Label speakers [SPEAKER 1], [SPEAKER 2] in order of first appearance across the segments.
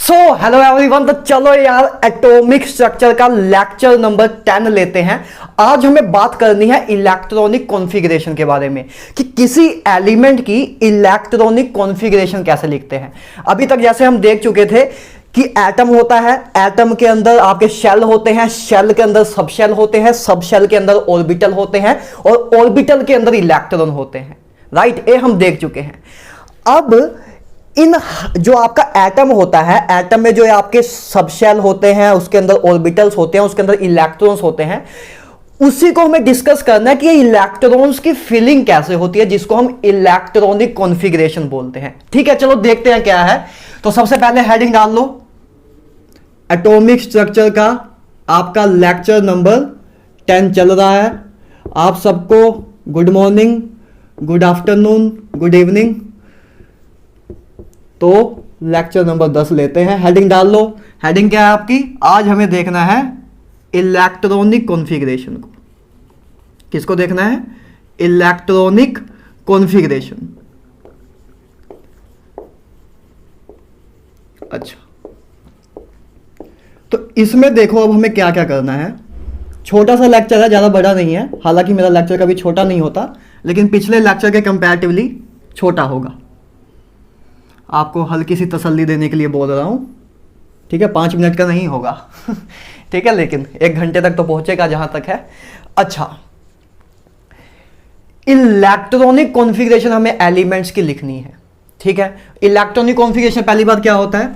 [SPEAKER 1] So hello everyone, तो चलो यार एटॉमिक स्ट्रक्चर का लेक्चर नंबर 10 लेते हैं। आज हमें बात करनी है इलेक्ट्रॉनिक कॉन्फ़िगरेशन के बारे में कि किसी एलिमेंट की इलेक्ट्रॉनिक कॉन्फ़िगरेशन कैसे लिखते हैं। अभी तक जैसे हम देख चुके थे कि एटम होता है, एटम के अंदर आपके शेल होते हैं, शेल के अंदर सब शेल होते हैं, सब शेल के अंदर ऑर्बिटल होते हैं और ऑर्बिटल के अंदर इलेक्ट्रॉन होते हैं। राइट, ये हम देख चुके हैं। अब इन जो आपका एटम होता है, एटम में जो आपके सब शेल होते हैं, उसके अंदर ऑर्बिटल्स होते हैं, उसके अंदर इलेक्ट्रॉन्स होते हैं, उसी को हमें डिस्कस करना है कि ये इलेक्ट्रॉन्स की फिलिंग कैसे होती है, जिसको हम इलेक्ट्रॉनिक कॉन्फ़िगरेशन बोलते हैं। ठीक है, चलो देखते हैं क्या है। तो सबसे पहले हेडिंग डाल लो, एटॉमिक स्ट्रक्चर का आपका लेक्चर नंबर 10 चल रहा है। आप सबको good morning, good afternoon, good evening. तो लेक्चर नंबर 10 लेते हैं। हेडिंग डाल लो। हेडिंग क्या है आपकी? आज हमें देखना है इलेक्ट्रॉनिक कॉन्फ़िगरेशन को। किसको देखना है? Electronic configuration. अच्छा, तो इसमें देखो अब हमें क्या क्या करना है। छोटा सा लेक्चर है, ज़्यादा बड़ा नहीं है। हालांकि मेरा लेक्चर कभी छोटा नहीं होता, लेकिन पिछले लेक्चर के कंपैरेटिवली छोटा होगा। आपको हल्की सी तसल्ली देने के लिए बोल रहा हूं। ठीक है, 5 मिनट का नहीं होगा ठीक है, लेकिन 1 घंटे तक तो पहुंचेगा जहां तक है। अच्छा, इलेक्ट्रॉनिक कॉन्फ़िगरेशन हमें एलिमेंट्स की लिखनी है। ठीक है, इलेक्ट्रॉनिक कॉन्फ़िगरेशन पहली बात क्या होता है?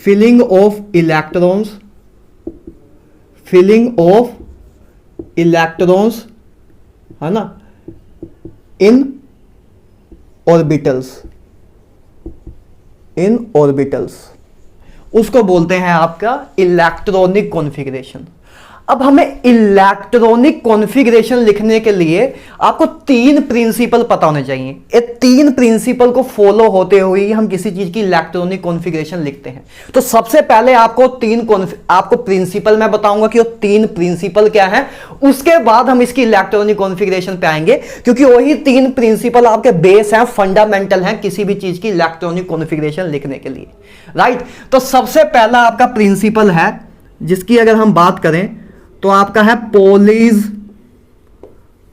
[SPEAKER 1] Filling of electrons, filling of electrons, है ना, इन ऑर्बिटल्स, इन ऑर्बिटल्स, उसको बोलते हैं आपका इलेक्ट्रॉनिक कॉन्फ़िगरेशन। अब हमें इलेक्ट्रॉनिक कॉन्फ़िगरेशन लिखने के लिए आपको 3 प्रिंसिपल पता होने चाहिए। ये 3 प्रिंसिपल को फॉलो होते हुए ही हम किसी चीज की इलेक्ट्रॉनिक कॉन्फ़िगरेशन लिखते हैं। तो सबसे पहले आपको प्रिंसिपल मैं बताऊंगा कि वो 3 प्रिंसिपल क्या है, उसके बाद हम इसकी इलेक्ट्रॉनिक कॉन्फ़िगरेशन पे आएंगे, क्योंकि वही 3 प्रिंसिपल आपके बेस हैं, फंडामेंटल हैं किसी भी चीज की इलेक्ट्रॉनिक कॉन्फ़िगरेशन लिखने के लिए। राइट, तो सबसे पहला आपका प्रिंसिपल है, जिसकी अगर हम बात करें तो आपका है पोलीज।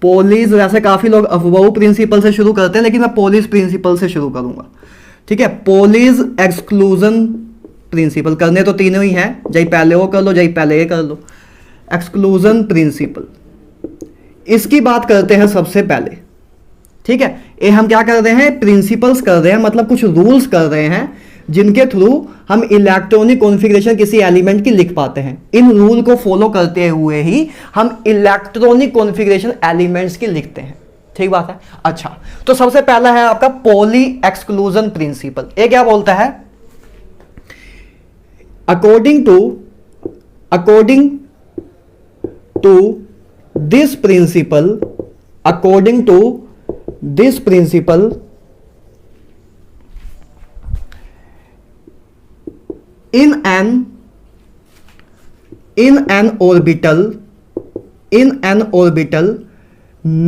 [SPEAKER 1] पोलीज, वैसे काफी लोग अफवाऊ प्रिंसिपल से शुरू करते हैं, लेकिन मैं पोलीज प्रिंसिपल से शुरू करूंगा। ठीक है, पोलीज एक्सक्लूजन प्रिंसिपल। करने तो तीनों ही हैं, चाहे पहले वो कर लो, चाहे पहले ये कर लो। एक्सक्लूजन प्रिंसिपल, इसकी बात करते हैं सबसे पहले। ठीक है, ये हम क्या कर रहे हैं? प्रिंसिपल्स कर रहे हैं, मतलब कुछ रूल्स कर रहे हैं जिनके थ्रू हम इलेक्ट्रॉनिक कॉन्फ़िगरेशन किसी एलिमेंट की लिख पाते हैं। इन रूल को फॉलो करते हुए ही हम इलेक्ट्रॉनिक कॉन्फ़िगरेशन एलिमेंट्स की लिखते हैं। ठीक बात है। अच्छा, तो सबसे पहला है आपका पॉली एक्सक्लूजन प्रिंसिपल। ये क्या बोलता है? According to this principle, according to this principle, in an orbital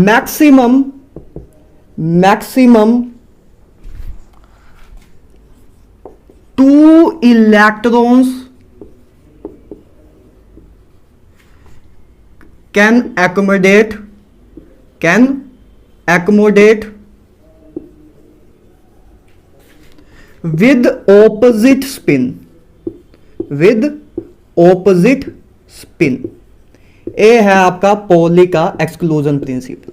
[SPEAKER 1] maximum 2 electrons can accommodate with opposite spin, ये है आपका पॉली का एक्सक्लूजन प्रिंसिपल।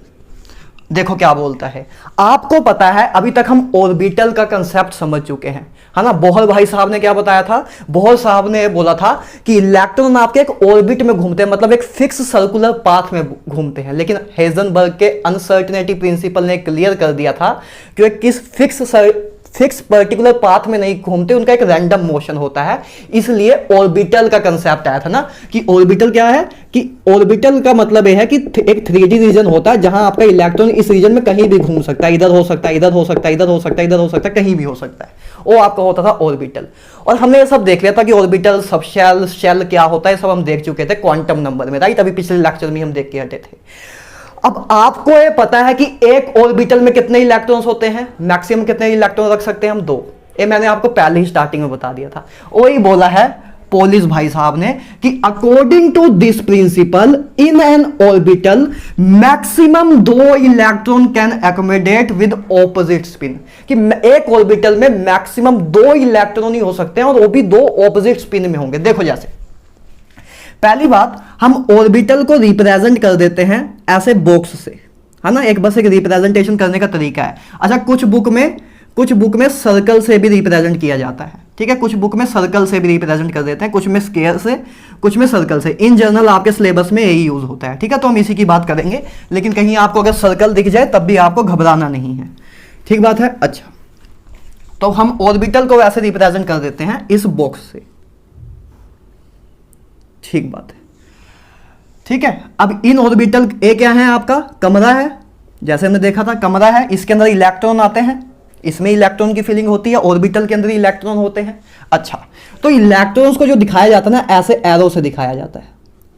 [SPEAKER 1] देखो क्या बोलता है। आपको पता है अभी तक हम ऑर्बिटल का कंसेप्ट समझ चुके हैं, है ना। बोहर भाई साहब ने क्या बताया था? बोहर साहब ने बोला था कि इलेक्ट्रॉन आपके एक ऑर्बिट में घूमते हैं, मतलब एक फिक्स सर्कुलर पाथ में घूमते हैं। लेकिन हेजनबर्ग के अनसर्टेनिटी प्रिंसिपल ने क्लियर कर दिया था कि वे किस फिक्स पर्टिकुलर पाथ में नहीं घूमते, उनका एक रैंडम मोशन होता है। इसलिए ऑर्बिटल का कंसेप्ट आया था ना, कि ऑर्बिटल क्या है, कि ऑर्बिटल का मतलब यह है कि एक 3D रीजन होता है जहां आपका इलेक्ट्रॉन इस रीजन में कहीं भी घूम सकता है, इधर हो सकता है, इधर हो सकता है, इधर हो सकता है, इधर हो सकता है, कहीं भी हो सकता है। वो आपका होता था ऑर्बिटल। और हमने ये सब देख लिया था कि ऑर्बिटल, सब शेल क्या होता है, सब हम देख चुके थे क्वांटम नंबर में। राइट, अभी पिछले लेक्चर में हम देख के हटे थे। अब आपको ये पता है कि एक ऑर्बिटल में कितने इलेक्ट्रॉन्स होते हैं, मैक्सिमम कितने इलेक्ट्रॉन रख सकते हैं हम? 2। ये मैंने आपको पहले ही स्टार्टिंग में बता दिया था। वही बोला है पोलिस भाई साहब ने कि according to this principle in an orbital maximum 2 electron can accommodate with opposite spin, कि एक ऑर्बिटल में मैक्सिमम 2 इलेक्ट्रॉन ही हो सकते हैं और वो भी 2 ऑपोजिट स्पिन में होंगे। देखो जैसे पहली बात, हम ऑर्बिटल को रिप्रेजेंट कर देते हैं ऐसे बॉक्स से, है ना, एक बस एक रिप्रेजेंटेशन करने का तरीका है। अच्छा, कुछ बुक में सर्कल से भी रिप्रेजेंट किया जाता है, ठीक है, कुछ बुक में सर्कल से भी रिप्रेजेंट कर देते हैं, कुछ में स्क्वायर से, कुछ में सर्कल से। इन जनरल आपके सिलेबस में यही यूज होता है, ठीक है, तो हम इसी की बात करेंगे, लेकिन कहीं आपको अगर सर्कल दिख जाए तब भी आपको घबराना नहीं है, ठीक बात है। अच्छा, तो हम ऑर्बिटल को वैसे रिप्रेजेंट कर देते हैं इस बॉक्स से, ठीक बात है, ठीक है। अब इन ऑर्बिटल, ए क्या है आपका, कमरा है, जैसे हमने देखा था कमरा है, इसके अंदर इलेक्ट्रॉन आते हैं, इसमें इलेक्ट्रॉन की फीलिंग होती है, ऑर्बिटल के अंदर इलेक्ट्रॉन होते हैं। अच्छा, तो इलेक्ट्रॉन्स को जो दिखाया जाता है ना, ऐसे एरो से दिखाया जाता है,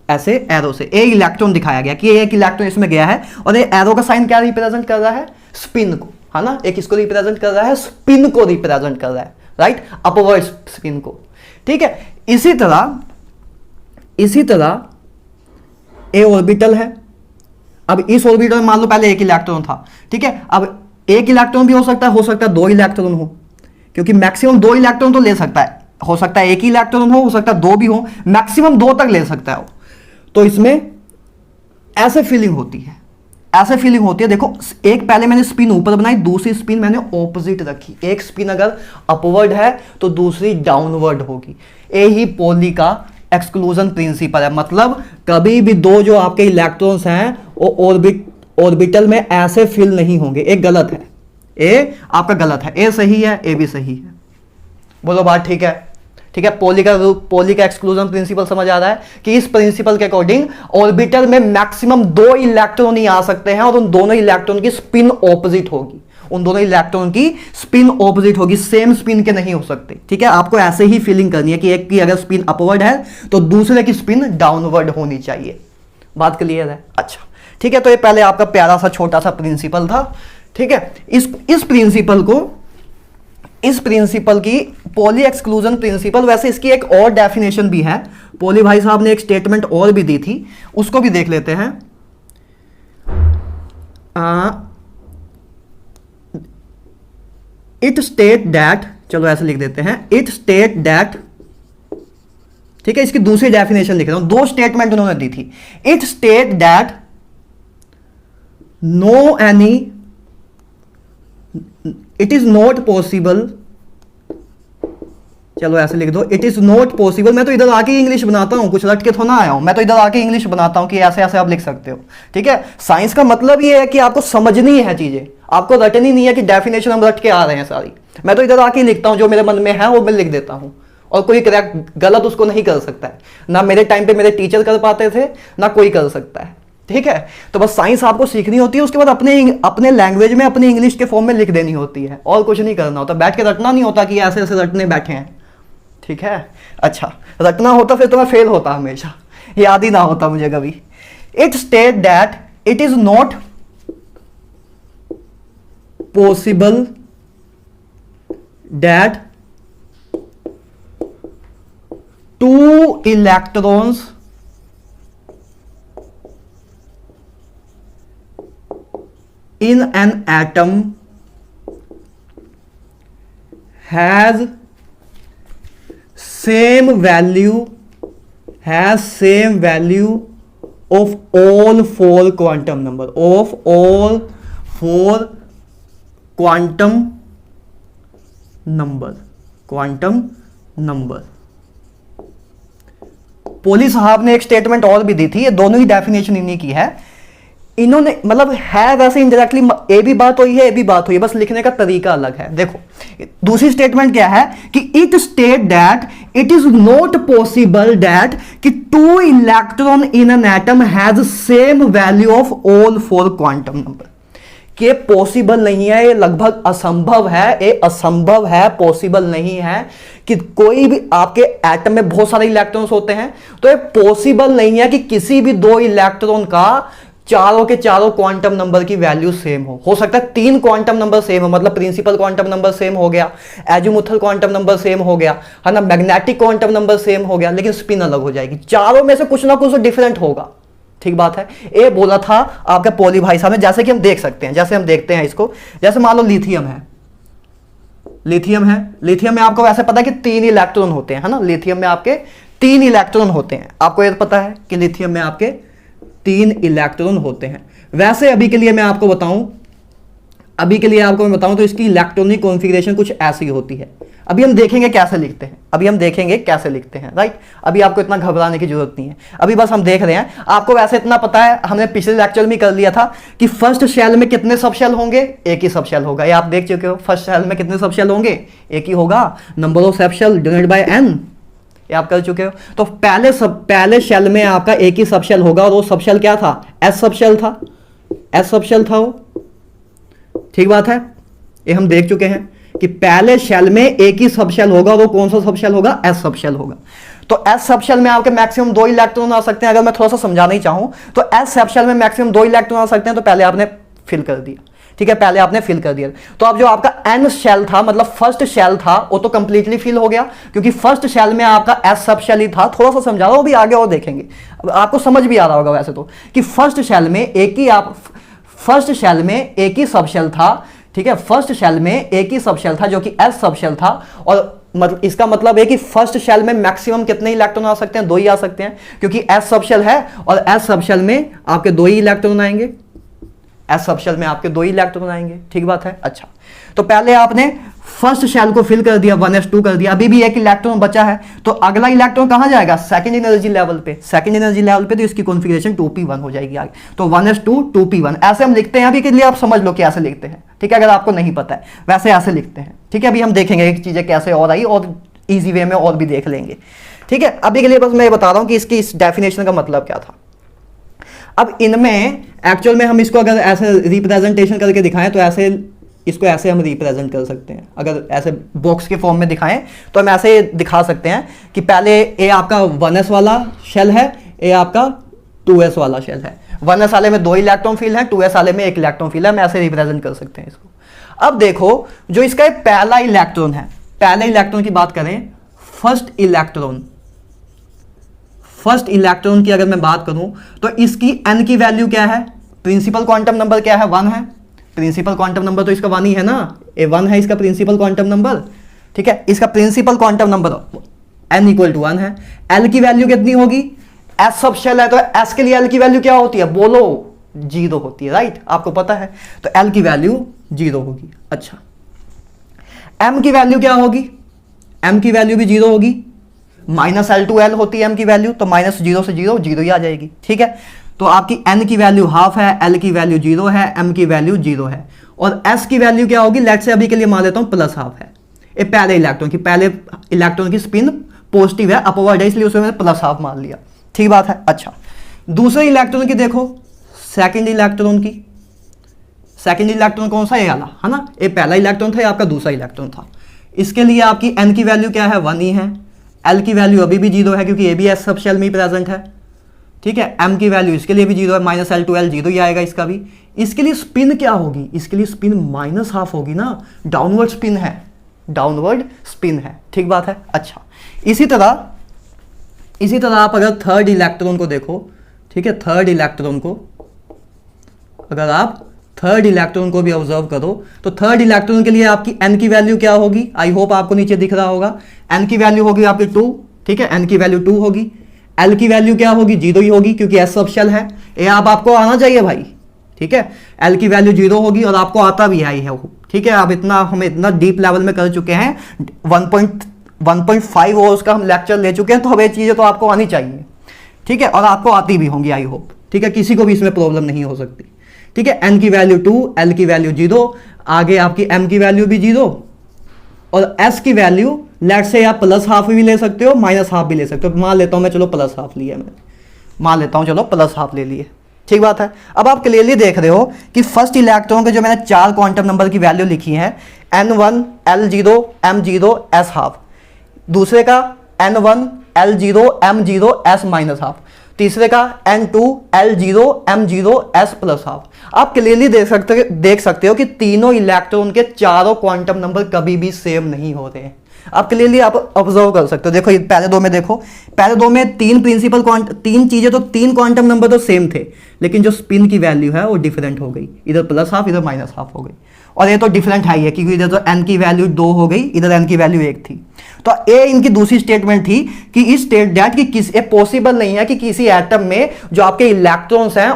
[SPEAKER 1] ऐसे एरो से। एक इलेक्ट्रॉन दिखाया गया कि एक इलेक्ट्रॉन इसमें गया है, और ये एरो का साइन क्या रिप्रेजेंट कर रहा है, स्पिन को, है ना, एक इसको रिप्रेजेंट कर रहा है, स्पिन को रिप्रेजेंट कर रहा है, राइट, अपवर्ड स्पिन को, ठीक है। इसी तरह ए ऑर्बिटल है। अब इस ऑर्बिटल में मान लो पहले एक इलेक्ट्रॉन था, ठीक है, अब एक इलेक्ट्रॉन भी हो सकता है 2 इलेक्ट्रॉन हो, क्योंकि मैक्सिमम 2 इलेक्ट्रॉन तो ले सकता है, हो सकता है एक ही इलेक्ट्रॉन हो सकता है 2 भी हो, मैक्सिमम 2 तक ले सकता है वो। तो इसमें ऐसे फीलिंग होती है, ऐसे फीलिंग होती है। देखो, एक पहले मैंने स्पिन ऊपर बनाई, दूसरी स्पिन मैंने ऑपोजिट रखी। एक स्पिन अगर अपवर्ड है तो दूसरी डाउनवर्ड होगी। यही पॉली का एक्सक्लूजन प्रिंसिपल है, मतलब कभी भी 2 जो आपके इलेक्ट्रॉन्स हैं वो ऑर्बिटल में ऐसे फिल नहीं होंगे। एक गलत है, ए आपका गलत है, ए सही है, ए भी सही है। बोलो बात ठीक है, ठीक है। पॉली का एक्सक्लूजन प्रिंसिपल समझ आ रहा है कि इस प्रिंसिपल के अकॉर्डिंग ऑर्बिटल में मैक्सिमम 2 इलेक्ट्रॉन ही आ सकते हैं, और उन दोनों इलेक्ट्रॉन की स्पिन ऑपोजिट होगी, उन दोनों इलेक्ट्रॉन की स्पिन ऑपोजिट होगी, सेम स्पिन के नहीं हो सकते, ठीक है। आपको ऐसे ही फीलिंग करनी है कि एक की अगर स्पिन अपवर्ड है तो दूसरे की स्पिन डाउनवर्ड होनी चाहिए। बात क्लियर है? अच्छा, ठीक है। तो ये पहले आपका प्यारा सा छोटा सा प्रिंसिपल था, ठीक है। इस प्रिंसिपल की पॉली एक्सक्लूजन प्रिंसिपल, वैसे इसकी एक और डेफिनेशन भी है, पॉली भाई साहब ने एक स्टेटमेंट और भी दी थी, उसको भी देख लेते हैं। इट स्टेट दैट, चलो ऐसे लिख देते हैं, इट स्टेट दैट, ठीक है। इसकी दूसरी डेफिनेशन लिख रहा हूं, 2 स्टेटमेंट उन्होंने दी थी। It state that no any, it is not possible, चलो ऐसे लिख दो, इट इज नॉट पॉसिबल। मैं तो इधर आके इंग्लिश बनाता हूं, कुछ रट के थोड़ा आया हूं, मैं तो इधर आके इंग्लिश बनाता हूं कि ऐसे ऐसे आप लिख सकते हो, ठीक है। साइंस का मतलब ये है कि आपको समझनी है चीजें, आपको रटनी नहीं है कि डेफिनेशन हम रट के आ रहे हैं सारी। मैं तो इधर आके लिखता हूं, जो मेरे मन में है वो मैं लिख देता हूं, और कोई करेक्ट गलत उसको नहीं कर सकता है। ना मेरे टाइम पे मेरे टीचर कर पाते थे, ना कोई कर सकता है, ठीक है। तो बस साइंस आपको सीखनी होती है, उसके बाद अपने लैंग्वेज में, अपने इंग्लिश के फॉर्म में लिख देनी होती है, और कुछ नहीं करना होता। बैठ के रटना नहीं होता कि ऐसे ऐसे रटने बैठे हैं, ठीक है। अच्छा, रटना होता फिर तो मैं फेल होता हमेशा, याद ही ना होता मुझे कभी। It state that it is not possible that 2 electrons in an atom has same value of all 4 quantum number, of all 4 quantum number। Poly साहब ने एक स्टेटमेंट और भी दी थी, ये दोनों ही डेफिनेशन इन्हीं की है। इन्होंने मतलब है वैसे इनडायरेक्टली, ए भी बात हुई है, ए भी बात हुई है, बस लिखने का तरीका अलग है। देखो दूसरी स्टेटमेंट क्या है कि it state that it is not possible that कि 2 electron in an atom has same value of all 4 quantum number. कि पॉसिबल नहीं है, ये लगभग असंभव है, ये असंभव है, पॉसिबल नहीं है कि कोई भी आपके एटम में बहुत सारे इलेक्ट्रॉन्स होते हैं, तो ये पॉसिबल नहीं है कि किसी भी 2 इलेक्ट्रॉन का चारों के चारों क्वांटम नंबर की वैल्यू सेम हो सकता है 3 क्वांटम नंबर सेम हो, मतलब प्रिंसिपल क्वांटम नंबर सेम हो गया, एजीमुथल क्वांटम नंबर सेम हो गया, है ना, मैग्नेटिक क्वांटम नंबर सेम हो गया, लेकिन स्पिन अलग हो जाएगी। चारों में से कुछ ना कुछ डिफरेंट होगा। ठीक बात है। ये बोला था आपका पॉली भाई साहब ने, जैसे कि हम देख सकते हैं, जैसे हम देखते हैं इसको, जैसे मान लो लिथियम है, लिथियम में आपको वैसे पता है कि 3 इलेक्ट्रॉन होते हैं, है ना, लिथियम में आपके 3 इलेक्ट्रॉन होते हैं। आपको ये पता है कि लिथियम में आपके 3 इलेक्ट्रॉन होते हैं। वैसे अभी के लिए मैं आपको बताऊं तो इसकी इलेक्ट्रॉनिक कॉन्फ़िगरेशन कुछ ऐसी होती है। अभी हम देखेंगे कैसे लिखते हैं, राइट। अभी आपको इतना घबराने की जरूरत नहीं है, अभी बस हम देख रहे हैं। आपको वैसे इतना पता है, हमने पिछले लेक्चर में कर लिया था कि फर्स्ट शेल में कितने सब शेल होंगे, एक ही सब शेल होगा। ये आप देख चुके हो, फर्स्ट शेल में कितने सब शेल होंगे, एक ही होगा। Number of sub shell divided by n, ये आप कर चुके हो। तो पहले शेल में आपका एक ही सब शेल होगा, और वो सब शेल क्या था, एस सब शेल था वो। ठीक बात है, ये हम देख चुके हैं कि पहले शेल में एक ही सब शेल होगा, वो कौन सा सब शेल होगा, एस सब शेल होगा। तो एस सब शेल में आपके मैक्सिमम 2 इलेक्ट्रॉन आ सकते हैं। अगर मैं थोड़ा सा समझाना ही चाहूं तो एस सब शेल में मैक्सिमम 2 इलेक्ट्रॉन आ सकते हैं। तो पहले आपने फिल कर दिया, ठीक है, पहले आपने फिल कर दिया। तो अब जो आपका एन शेल था, मतलब फर्स्ट शेल था, वो तो कंप्लीटली फिल हो गया, क्योंकि फर्स्ट शेल में आपका एस सब शेल ही था। थोड़ा सा समझा रहा हूं, भी आगे और देखेंगे, अब आपको समझ भी आ रहा होगा वैसे तो, कि फर्स्ट शेल में एक ही सब शेल था, ठीक है, फर्स्ट शेल में एक ही सब शेल था जो कि एस सब शेल था। और मतलब इसका मतलब है कि फर्स्ट शेल में मैक्सिमम कितने इलेक्ट्रॉन आ सकते हैं, 2 ही आ सकते हैं, क्योंकि एस सब शेल है, और एस सब शेल में आपके 2 ही इलेक्ट्रॉन आएंगे, एस सब शेल में आपके 2 ही इलेक्ट्रॉन आएंगे। ठीक बात है। अच्छा, तो पहले आपने फर्स्ट शेल को फिल कर दिया, 1s2 कर दिया, अभी भी एक इलेक्ट्रॉन बचा है, तो अगला इलेक्ट्रॉन कहां जाएगा, सेकंड एनर्जी लेवल पे, तो इसकी कॉन्फ़िगरेशन 2p1 हो जाएगी आगे। तो 1s2 2p1 ऐसे हम लिखते हैं। अभी के लिए आप समझ लो कैसे लिखते हैं, ठीक है, अगर आपको नहीं पता है वैसे ऐसे लिखते हैं। ठीक है, अभी हम देखेंगे एक चीजें कैसे और आई, और ईजी वे में और भी देख लेंगे। ठीक है, अभी के लिए बस मैं बता रहा हूं कि इसकी इस डेफिनेशन का मतलब क्या था। अब इनमें एक्चुअल में हम इसको अगर ऐसे रिप्रेजेंटेशन करके दिखाएं तो इसको ऐसे हम रिप्रेजेंट कर सकते हैं। अगर ऐसे बॉक्स के फॉर्म में दिखाएं तो हम ऐसे दिखा सकते हैं कि पहले ए आपका 1s वाला शेल है, ए आपका 2s वाला शेल है। 1s वाले में 2 इलेक्ट्रॉन फिल है, 2s वाले में 1 इलेक्ट्रॉन फिल है। हम ऐसे रिप्रेजेंट कर सकते हैं इसको। अब देखो, जो इसका पहला इलेक्ट्रॉन है, पहले इलेक्ट्रॉन की बात करें, फर्स्ट इलेक्ट्रॉन की अगर मैं बात करूं तो इसकी n की वैल्यू क्या है, प्रिंसिपल क्वांटम नंबर क्या है, 1 है। प्रिंसिपल क्वांटम नंबर तो इसका 1 ही है ना, ए 1 है इसका प्रिंसिपल क्वांटम नंबर। ठीक है, इसका प्रिंसिपल क्वांटम नंबर n = 1 है। l की वैल्यू कितनी होगी, s सब शेल है तो s के लिए l की वैल्यू क्या होती है, बोलो, 0 होती है, राइट, आपको पता है। तो l की वैल्यू 0 होगी। अच्छा, m की वैल्यू क्या होगी, m की वैल्यू भी 0 होगी, -l to l होती है m की वैल्यू, तो -0 से 0 0 ही आ जाएगी। ठीक है, तो आपकी n की वैल्यू हाफ है, l की वैल्यू 0 है, m की वैल्यू 0 है, और s की वैल्यू क्या होगी, लेट्स से अभी के लिए मान लेता हूं +½ है। ये पहले इलेक्ट्रॉन की स्पिन पॉजिटिव है, अपवर्ड है, इसलिए उसमें मैंने +½ मान लिया। ठीक बात है। अच्छा, दूसरे इलेक्ट्रॉन की देखो, सेकंड इलेक्ट्रॉन कौन सा, ये वाला है ना, ये पहला इलेक्ट्रॉन था, ये आपका दूसरा इलेक्ट्रॉन था। इसके लिए आपकी n की वैल्यू क्या है, 1 ही है। l की वैल्यू अभी भी 0 है, क्योंकि ये भी s सब शेल में ही प्रेजेंट है। ठीक है, m की वैल्यू इसके लिए भी 0 है, -l to l 0 ही आएगा इसका भी। इसके लिए स्पिन क्या होगी, इसके लिए स्पिन -½ होगी ना, डाउनवर्ड स्पिन है। ठीक बात है। अच्छा, इसी तरह आप अगर थर्ड इलेक्ट्रॉन को देखो, ठीक है, थर्ड इलेक्ट्रॉन को भी ऑब्जर्व करो, तो थर्ड इलेक्ट्रॉन के लिए आपकी n की वैल्यू क्या होगी, आई होप आपको नीचे दिख रहा होगा, n की वैल्यू होगी आपकी 2। ठीक है, n की वैल्यू 2 होगी। l की वैल्यू क्या होगी, 0 ही होगी, क्योंकि s सब शेल है। ये आपको आना चाहिए भाई। ठीक है, l की वैल्यू 0 होगी, और आपको आता भी है। ठीक है, अब हम इतना डीप लेवल में कर चुके हैं, 1.5 और उसका हम लेक्चर ले चुके हैं, तो अब ये चीजें तो आपको आनी चाहिए। ठीक है, और आपको आती भी होंगी, आई होप। ठीक है, किसी को भी इसमें प्रॉब्लम नहीं हो सकती। ठीक है, n की वैल्यू 2, l की वैल्यू 0, आगे आपकी m की वैल्यू भी 0, और s की वैल्यू लेट्स से आप +½ भी ले सकते हो, -½ भी ले सकते हो। मान लेता हूं मैं, चलो +½ लिया मैंने, मान लेता हूं, चलो +½ ले लिए। ठीक बात है। अब आप क्लियरली देख रहे हो कि फर्स्ट इलेक्ट्रॉन के जो मैंने 4 क्वांटम नंबर की वैल्यू लिखी है, n1 l0 m0 s½ दूसरे का n1 l0 m0 s-½ तीसरे का N2 L0 M0 S plus half. आप क्लियरली देख सकते हो कि तीनों इलेक्ट्रॉन के चारों क्वांटम नंबर कभी भी सेम नहीं हो रहे हैं। आप क्लियरली आप ऑब्जर्व कर सकते हो। देखो ये पहले दो में देखो, पहले दो में तीन चीजें तो तीन क्वांटम नंबर तो सेम थे, लेकिन जो स्पिन की वैल्यू है वो डिफरेंट हो गई, इधर प्लस हाफ इधर माइनस हाफ हो गई। और ये तो डिफरेंट है ही है, क्योंकि इधर तो n की वैल्यू 2 हो गई, इधर n की वैल्यू 1 थी। तो ये इनकी दूसरी स्टेटमेंट थी कि इस स्टेट दैट कि किसी पॉसिबल नहीं है कि किसी एटम में जो आपके इलेक्ट्रॉन्स हैं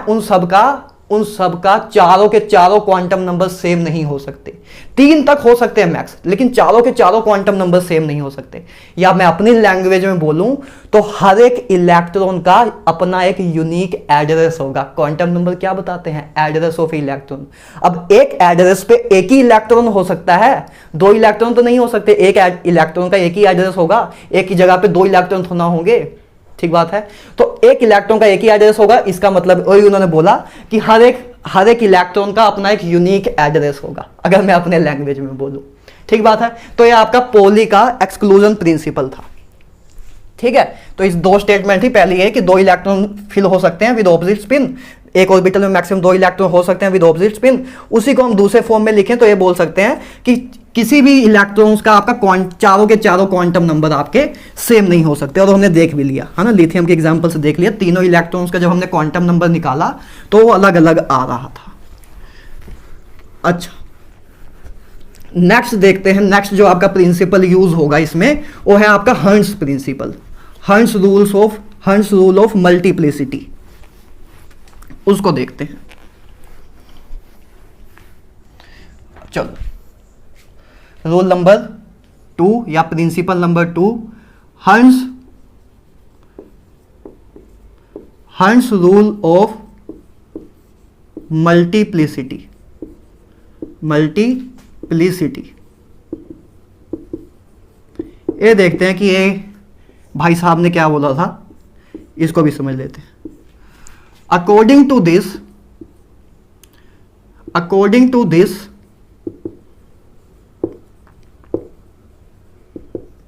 [SPEAKER 1] उन सबका चारों के चारों क्वांटम नंबर सेम नहीं हो सकते। 3 तक हो सकते हैं मैक्स, लेकिन चारों के चारों क्वांटम नंबर सेम नहीं हो सकते। या मैं अपनी लैंग्वेज में बोलूं तो हर एक इलेक्ट्रॉन का अपना एक यूनिक एड्रेस होगा। क्वांटम नंबर क्या बताते हैं? Address of electron. अब एक एड्रेस पे एक ही इलेक्ट्रॉन हो सकता है, 2 इलेक्ट्रॉन तो नहीं हो सकते। एक इलेक्ट्रॉन का एक ही एड्रेस होगा, एक ही जगह पे 2 इलेक्ट्रॉन थोड़ा होंगे, ठीक बात है। तो एक इलेक्ट्रॉन का एक ही एड्रेस होगा, इसका मतलब वही उन्होंने बोला कि हर एक इलेक्ट्रॉन का अपना एक यूनिक एड्रेस होगा, अगर मैं अपने लैंग्वेज में बोलूं, ठीक बात है। तो ये आपका पॉली का एक्सक्लूजन प्रिंसिपल था, ठीक है। तो इस 2 स्टेटमेंट थी। पहली है कि 2 इलेक्ट्रॉन फिल हो सकते हैं विद ऑपोजिट स्पिन, एक ऑर्बिटल में मैक्सिमम 2 इलेक्ट्रॉन हो सकते हैं विद ऑपोजिट स्पिन। उसी को हम दूसरे फॉर्म में लिखें तो ये बोल सकते हैं कि किसी भी इलेक्ट्रॉन्स का आपका चारों के चारों क्वांटम नंबर आपके सेम नहीं हो सकते। और हमने देख भी लिया है ना, लिथियम के एग्जांपल से देख लिया, तीनों इलेक्ट्रॉन्स का जब हमने क्वांटम नंबर निकाला तो वो अलग अलग आ रहा था। अच्छा, नेक्स्ट देखते हैं। नेक्स्ट जो आपका प्रिंसिपल यूज होगा इसमें वो है आपका Hund's principle, Hund's rule of multiplicity. उसको देखते हैं। चलो, रूल नंबर 2 या principle number 2, Hund's rule of multiplicity. ये देखते हैं कि ये भाई साहब ने क्या बोला था, इसको भी समझ लेते हैं। According to this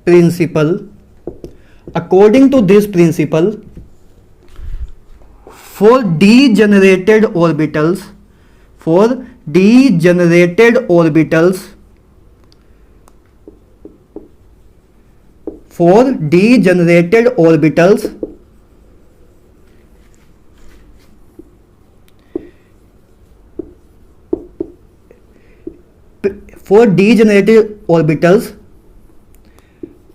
[SPEAKER 1] principle, for degenerated orbitals,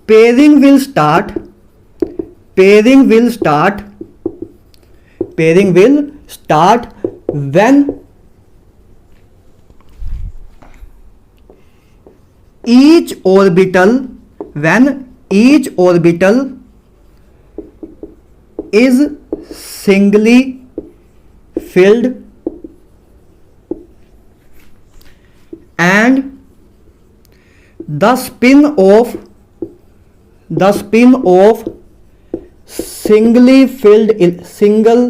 [SPEAKER 1] pairing will start when each orbital is singly filled and the spin of singly filled single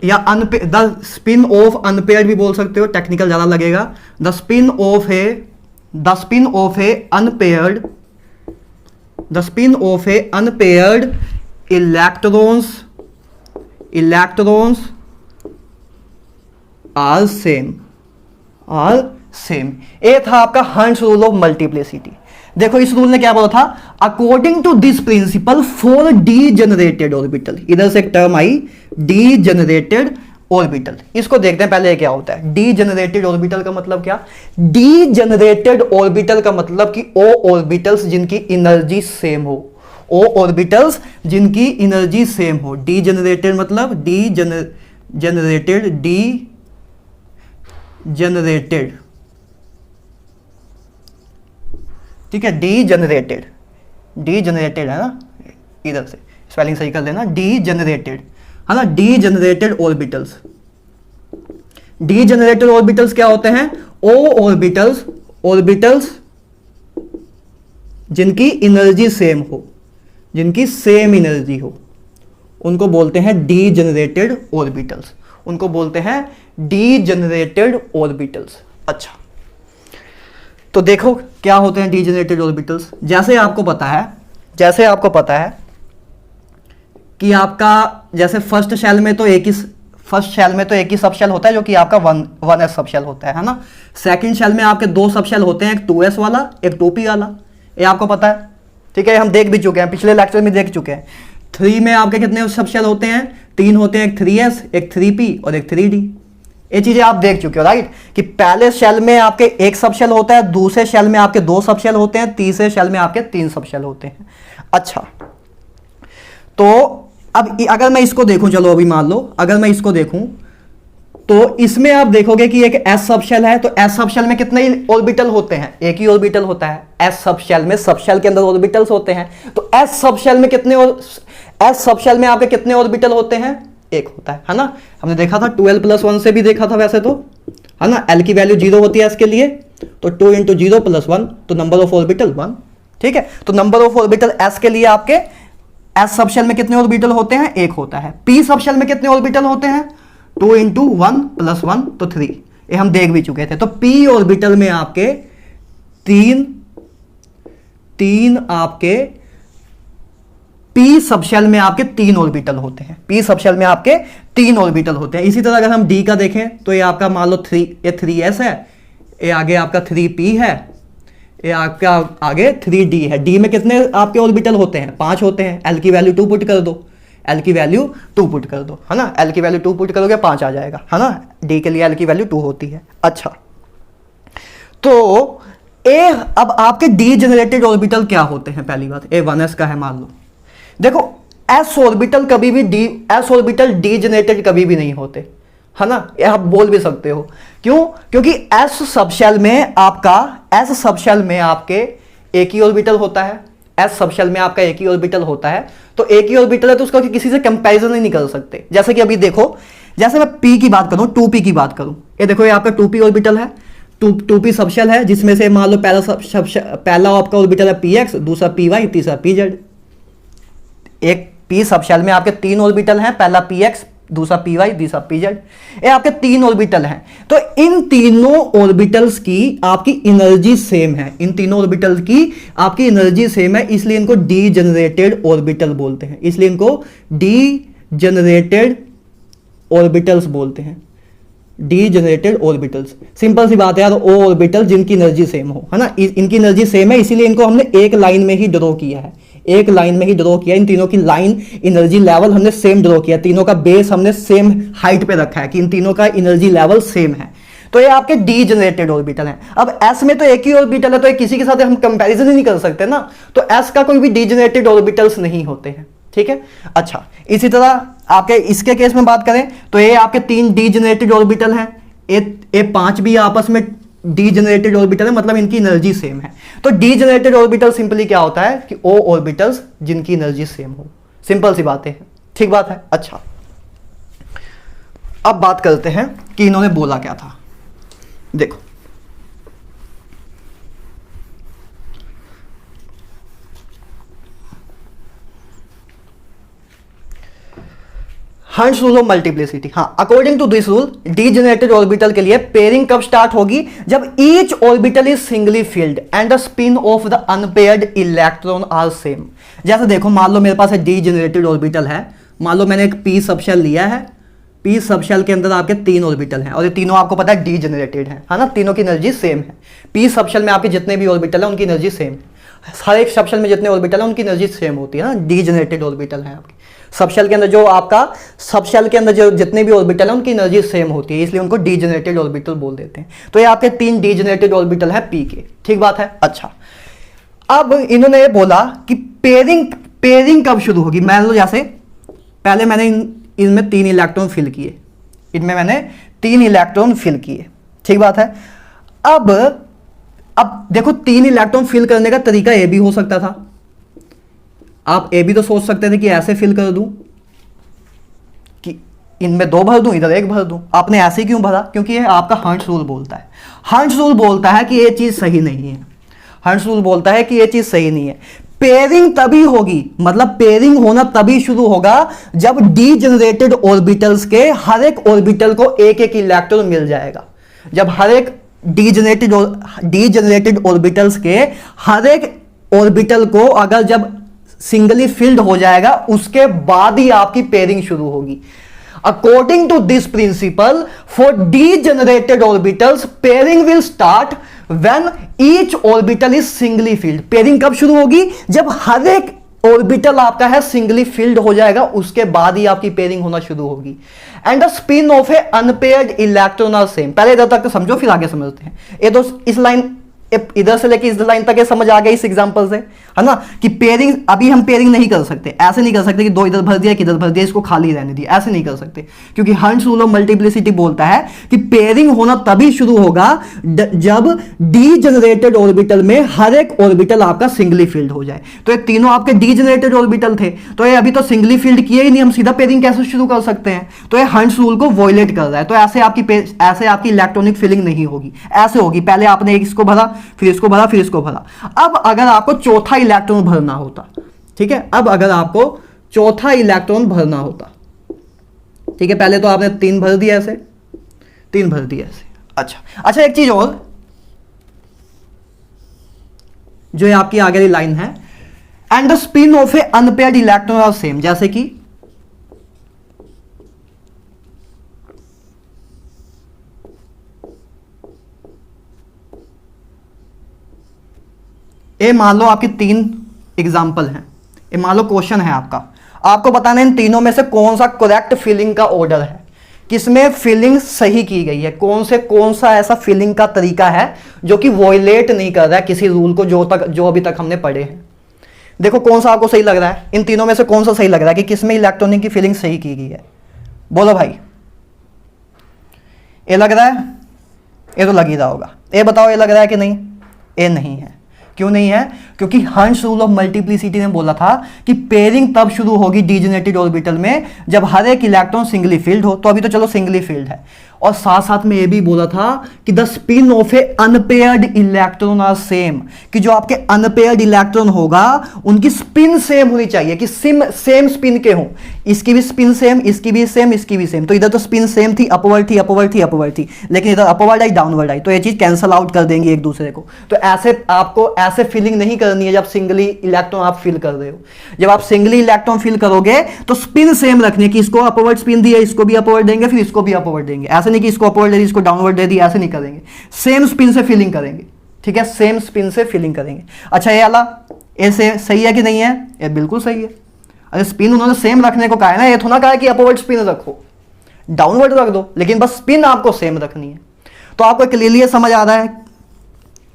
[SPEAKER 1] या द स्पिन ऑफ अनपेयर्ड भी बोल सकते हो, टेक्निकल ज्यादा लगेगा। The spin of a unpaired electrons are same. ये था आपका हर्ट्ज रूल ऑफ मल्टीप्लिसिटी। देखो इस रूल ने क्या बोला था, according to this principle for degenerated orbital. इधर से एक टर्म आई डीजेनरेटेड ऑर्बिटल। इसको देखते हैं पहले क्या होता है डीजेनरेटेड ऑर्बिटल का मतलब क्या। डीजेनरेटेड ऑर्बिटल का मतलब कि ओ ऑर्बिटल्स जिनकी एनर्जी सेम हो, ओ ऑर्बिटल्स जिनकी एनर्जी सेम हो। डीजेनरेटेड मतलब डीजेनरेटेड ठीक है, डीजेनरेटेड है ना, इधर से स्पेलिंग सही कर लेना, डीजेनरेटेड है ना। डीजेनरेटेड ऑर्बिटल्स क्या होते हैं, ओ ऑर्बिटल्स जिनकी एनर्जी सेम हो, जिनकी सेम एनर्जी हो, उनको बोलते हैं डीजेनरेटेड ऑर्बिटल्स। अच्छा, तो देखो क्या होते हैं डीजेनरेटेड ऑर्बिटल्स। जैसे आपको पता है कि आपका जैसे फर्स्ट शेल में तो एक ही सब शेल होता है जो कि आपका 1s सब शेल होता है ना। सेकंड शेल में आपके दो सब शेल होते हैं, एक 2s वाला एक 2p वाला, ये आपको पता है, ठीक है, हम देख भी चुके हैं, पिछले लेक्चर में देख चुके हैं। 3 में आपके कितने सब शेल होते हैं, 3 होते हैं, एक 3s एक 3p और एक 3d। ये चीजें आप देख चुके हो राइट, कि पहले शेल में आपके एक सब शेल होता है, दूसरे शेल में आपके 2 सब शेल होते हैं, तीसरे शेल में आपके 3 सब शेल होते हैं। अच्छा, तो अब अगर मैं इसको देखूं, चलो अभी मान लो अगर मैं इसको देखूं तो इसमें आप देखोगे कि एक s सब शेल है, तो s सब शेल में कितने ऑर्बिटल होते हैं, एक ही ऑर्बिटल होता है। s सब शेल में सब शेल के अंदर ऑर्बिटल्स होते हैं, तो s सब शेल में आपके कितने ऑर्बिटल होते हैं, एक होता है ना। हमने देखा था 12 + 1 से भी देखा था वैसे तो, है ना। l की वैल्यू 0 होती है s के लिए, तो 2 × 0 + 1, तो नंबर ऑफ ऑर्बिटल 1, ठीक है। तो नंबर ऑफ ऑर्बिटल s के लिए आपके s सब शेल में कितने ऑर्बिटल होते हैं, एक होता है। p सब शेल में कितने ऑर्बिटल होते हैं, 2 × 1 + 1, तो 3, ये हम देख भी चुके थे। तो p ऑर्बिटल में आपके तीन आपके p सब शेल में आपके 3 ऑर्बिटल होते हैं, p सब शेल में आपके 3 ऑर्बिटल होते हैं। इसी तरह अगर हम d का देखें तो ये आपका मान लो 3s है, ये आगे आपका 3p है, ये आपका आगे 3d है। d में कितने आपके ऑर्बिटल होते हैं, 5 होते हैं। l की वैल्यू 2 पुट कर दो, l की वैल्यू 2 पुट कर दो, है ना। l की वैल्यू 2 पुट करोगे 5 आ जाएगा, है ना। d के लिए l की वैल्यू 2 होती है। अच्छा, तो अब आपके डी जनरेटेड ऑर्बिटल क्या होते हैं, पहली बात ए 1s का है मान लो। देखो s ऑर्बिटल कभी भी s ऑर्बिटल डी जनरेटेड कभी भी नहीं होते, है ना। ये आप बोल भी सकते हो, क्यों, क्योंकि s सब शेल में आपके एक ही ऑर्बिटल होता है। s सब शेल में आपका एक ही ऑर्बिटल होता है, तो एक ही ऑर्बिटल है तो उसका किसी से कंपैरिजन नहीं कर सकते। जैसे कि अभी देखो, जैसे मैं p की बात करूं, 2p की बात करूं, ये देखो ये आपका 2p ऑर्बिटल है, 2p सब शेल है, जिसमें से मान लो पहला आपका ऑर्बिटल है px, दूसरा py, तीसरा pz। एक p सब शेल में आपके 3 ऑर्बिटल हैं, पहला px, दूसरा py, तीसरा pz, ये आपके 3 ऑर्बिटल हैं। तो इन तीनों ऑर्बिटल्स की आपकी एनर्जी सेम है, इन तीनों ऑर्बिटल्स की आपकी एनर्जी सेम है, इसलिए इनको डी जनरेटेड ऑर्बिटल बोलते हैं, इसलिए इनको डी जनरेटेड ऑर्बिटल्स बोलते हैं, डी जनरेटेड ऑर्बिटल्स। सिंपल सी बात है यार, ओ ऑर्बिटल जिनकी एनर्जी सेम हो, है ना। इनकी एनर्जी सेम है, इसीलिए इनको हमने एक लाइन में ही ड्रॉ किया है, एक लाइन में ही ड्रॉ किया। इन तीनों की लाइन एनर्जी लेवल हमने सेम ड्रॉ किया, तीनों का बेस हमने सेम हाइट पे रखा है कि इन तीनों का एनर्जी लेवल सेम है। तो ये आपके डी जनरेटेड ऑर्बिटल हैं। अब एस में तो एक ही ऑर्बिटल है, तो किसी के साथ हम कंपैरिजन ही नहीं कर सकते ना, तो एस का कोई भी डी जनरेटेड ऑर्बिटल्स नहीं होते हैं, ठीक है। अच्छा, इसी तरह आपके इसके केस में बात करें तो ये आपके 3 डी जनरेटेड ऑर्बिटल हैं, ये 5 भी आपस में डी जनरेटेड ऑर्बिटल है, मतलब इनकी एनर्जी सेम है। तो डी जनरेटेड ऑर्बिटल सिंपली क्या होता है कि ओ ऑर्बिटल्स जिनकी एनर्जी सेम हो, सिंपल सी बात है, ठीक बात है। अच्छा, अब बात करते हैं कि इन्होंने बोला क्या था। देखो हंस रूल ऑफ मल्टीप्लिसिटी, हाँ, according to this rule degenerated orbital के लिए पेयरिंग कब स्टार्ट होगी, जब each orbital is singly filled and the spin of the unpaired electron are same. जैसे देखो, मान लो मेरे पास एक डी जनरेटेड ऑर्बिटल है, मान लो मैंने एक पी सबशेल लिया है, पी सबशेल के अंदर आपके 3 ऑर्बिटल हैं और ये तीनों आपको पता है डी जनरेटेड है ना, तीनों की एनर्जी सेम है। पी सबशेल में आपके जितने भी ऑर्बिटल है उनकी एनर्जी सेम है, हर एक सबशेल में जितने ऑर्बिटल है उनकी एनर्जी सेम होती है ना, डी जनरेटेड ऑर्बिटल है आपकी। सबशेल के अंदर जो आपका सबशेल के अंदर जो जितने भी ऑर्बिटल है उनकी एनर्जी सेम होती है, इसलिए उनको डी जनरेटेड ऑर्बिटल बोल देते हैं। तो ये आपके 3 डी जनरेटेड ऑर्बिटल है पी के, ठीक बात है। अच्छा, अब इन्होंने ये बोला कि पेयरिंग कब शुरू होगी। मान लो जैसे पहले मैंने इनमें 3 इलेक्ट्रॉन फिल किए, इनमें मैंने 3 इलेक्ट्रॉन फिल किए, ठीक बात है। अब देखो 3 इलेक्ट्रॉन फिल करने का तरीका ये भी हो सकता था, आप ये भी तो सोच सकते थे कि ऐसे फिल कर दूं कि इनमें 2 भर दूं, इधर 1 भर दूं। आपने ऐसे क्यों भरा, क्योंकि ये आपका हंस रूल बोलता है। हंस रूल बोलता है कि ये चीज सही नहीं है, हंस रूल बोलता है कि ये चीज सही नहीं है। पेयरिंग तभी होगी, मतलब पेयरिंग होना तभी शुरू होगा जब डी जनरेटेड ऑर्बिटल्स के हर एक ऑर्बिटल को एक एक इलेक्ट्रॉन मिल जाएगा। जब हर एक डी जनरेटेड ऑर्बिटल्स के हर एक ऑर्बिटल को अगर जब सिंगली फिल्ड हो जाएगा, उसके बाद ही आपकी पेयरिंग शुरू होगी। According to this principle, for degenerated orbitals pairing will start when each orbital is singly filled. Pairing कब शुरू होगी? जब हर एक ऑर्बिटल आपका है सिंगली फिल्ड हो जाएगा, उसके बाद ही आपकी पेयरिंग होना शुरू होगी। And the spin of a unpaired electron are same. पहले इधर तक तो समझो, फिर आगे समझते हैं। ये तो इस लाइन इधर से लेके इस लाइन तक ये समझ आ गया इस एग्जांपल से, है ना, कि पेयरिंग अभी हम पेयरिंग नहीं कर सकते। ऐसे नहीं कर सकते कि दो इधर भर दिया, कि इधर भर दिया, इसको खाली रहने दिया, ऐसे नहीं कर सकते, क्योंकि हंस रूल ऑफ मल्टीप्लिसिटी बोलता है कि पेयरिंग होना तभी शुरू होगा जब डीजेनरेटेड ऑर्बिटल में हर एक ऑर्बिटल आपका सिंगली फिल्ड हो जाए। तो ये तीनों आपके डीजेनरेटेड ऑर्बिटल थे, तो ये अभी तो सिंगली फिल्ड किए ही नहीं, हम सीधा पेयरिंग कैसे शुरू कर सकते हैं? तो ये हंस रूल को वॉयलेट कर रहा है। तो ऐसे आपकी इलेक्ट्रॉनिक फिलिंग नहीं होगी, ऐसे होगी, पहले आपने इसको भरा, फिर इसको भरा, फिर इसको भरा। अब अगर आपको चौथा इलेक्ट्रॉन भरना होता, ठीक है, अब अगर आपको चौथा इलेक्ट्रॉन भरना होता, ठीक है, पहले तो आपने 3 भर दिया ऐसे, 3 भर दिया ऐसे। अच्छा, एक चीज और, जो ये आपकी आगे वाली लाइन है, and the spin of a unpaired electron are same. जैसे कि ये मान लो आपके 3 एग्जाम्पल हैं, ये मान लो क्वेश्चन है आपका, आपको बताना है इन तीनों में से कौन सा करेक्ट फिलिंग का ऑर्डर है, किसमें फिलिंग सही की गई है, कौन सा ऐसा फिलिंग का तरीका है जो कि वॉयलेट नहीं कर रहा है किसी रूल को जो अभी तक हमने पढ़े हैं। देखो कौन सा आपको सही लग रहा है, इन तीनों में से कौन सा सही लग रहा है कि किसमें इलेक्ट्रॉनिक की फिलिंग सही की गई है? बोलो भाई। ये लग रहा है, ये तो लग ही रहा होगा। ये बताओ ये लग रहा है कि नहीं? ये नहीं है। क्यों नहीं है? क्योंकि हंस रूल ऑफ मल्टीप्लिसिटी ने बोला था कि पेयरिंग तब शुरू होगी डीजेनरेटेड ऑर्बिटल में जब हर एक इलेक्ट्रॉन सिंगली फिल्ड हो। तो अभी तो चलो सिंगली फिल्ड है, और साथ साथ में ये भी बोला था कि the spin of a unpaired electron are same, कि जो आपके अनपेयर्ड इलेक्ट्रॉन होगा उनकी स्पिन सेम होनी चाहिए, कि सेम स्पिन के हों, इसकी भी स्पिन सेम, इसकी भी सेम, इसकी भी सेम। तो इधर तो स्पिन सेम थी, अपवर्ड थी, अपवर्ड थी, अपवर्ड थी, लेकिन इधर अपवर्ड आई, डाउनवर्ड आई, तो ये चीज कैंसल आउट कर देंगे एक दूसरे को। तो ऐसे आपको ऐसे फिलिंग नहीं करनी है जब सिंगली इलेक्ट्रॉन आप फिल कर रहे हो। जब आप सिंगली इलेक्ट्रॉन फिल करोगे तो स्पिन सेम रखनी है, कि इसको अपवर्ड स्पिन दिया, इसको भी अपवर्ड देंगे, फिर इसको भी अपवर्ड देंगे। ऐसे नहीं कि इसको अपवर्ड दे दी, इसको डाउनवर्ड दे दी, ऐसे नहीं करेंगे, सेम स्पिन से फिलिंग करेंगे, ठीक है, सेम स्पिन से फिलिंग करेंगे। अच्छा, ये वाला ऐसे सही है कि नहीं है? ये बिल्कुल सही है। अरे स्पिन उन्होंने सेम रखने को कहा है ना, ये थोड़ा कहा है कि अपवर्ड स्पिन रखो, डाउनवर्ड रख दो, लेकिन बस स्पिन आपको सेम रखनी है। तो आपको क्लियरली समझ आ रहा है?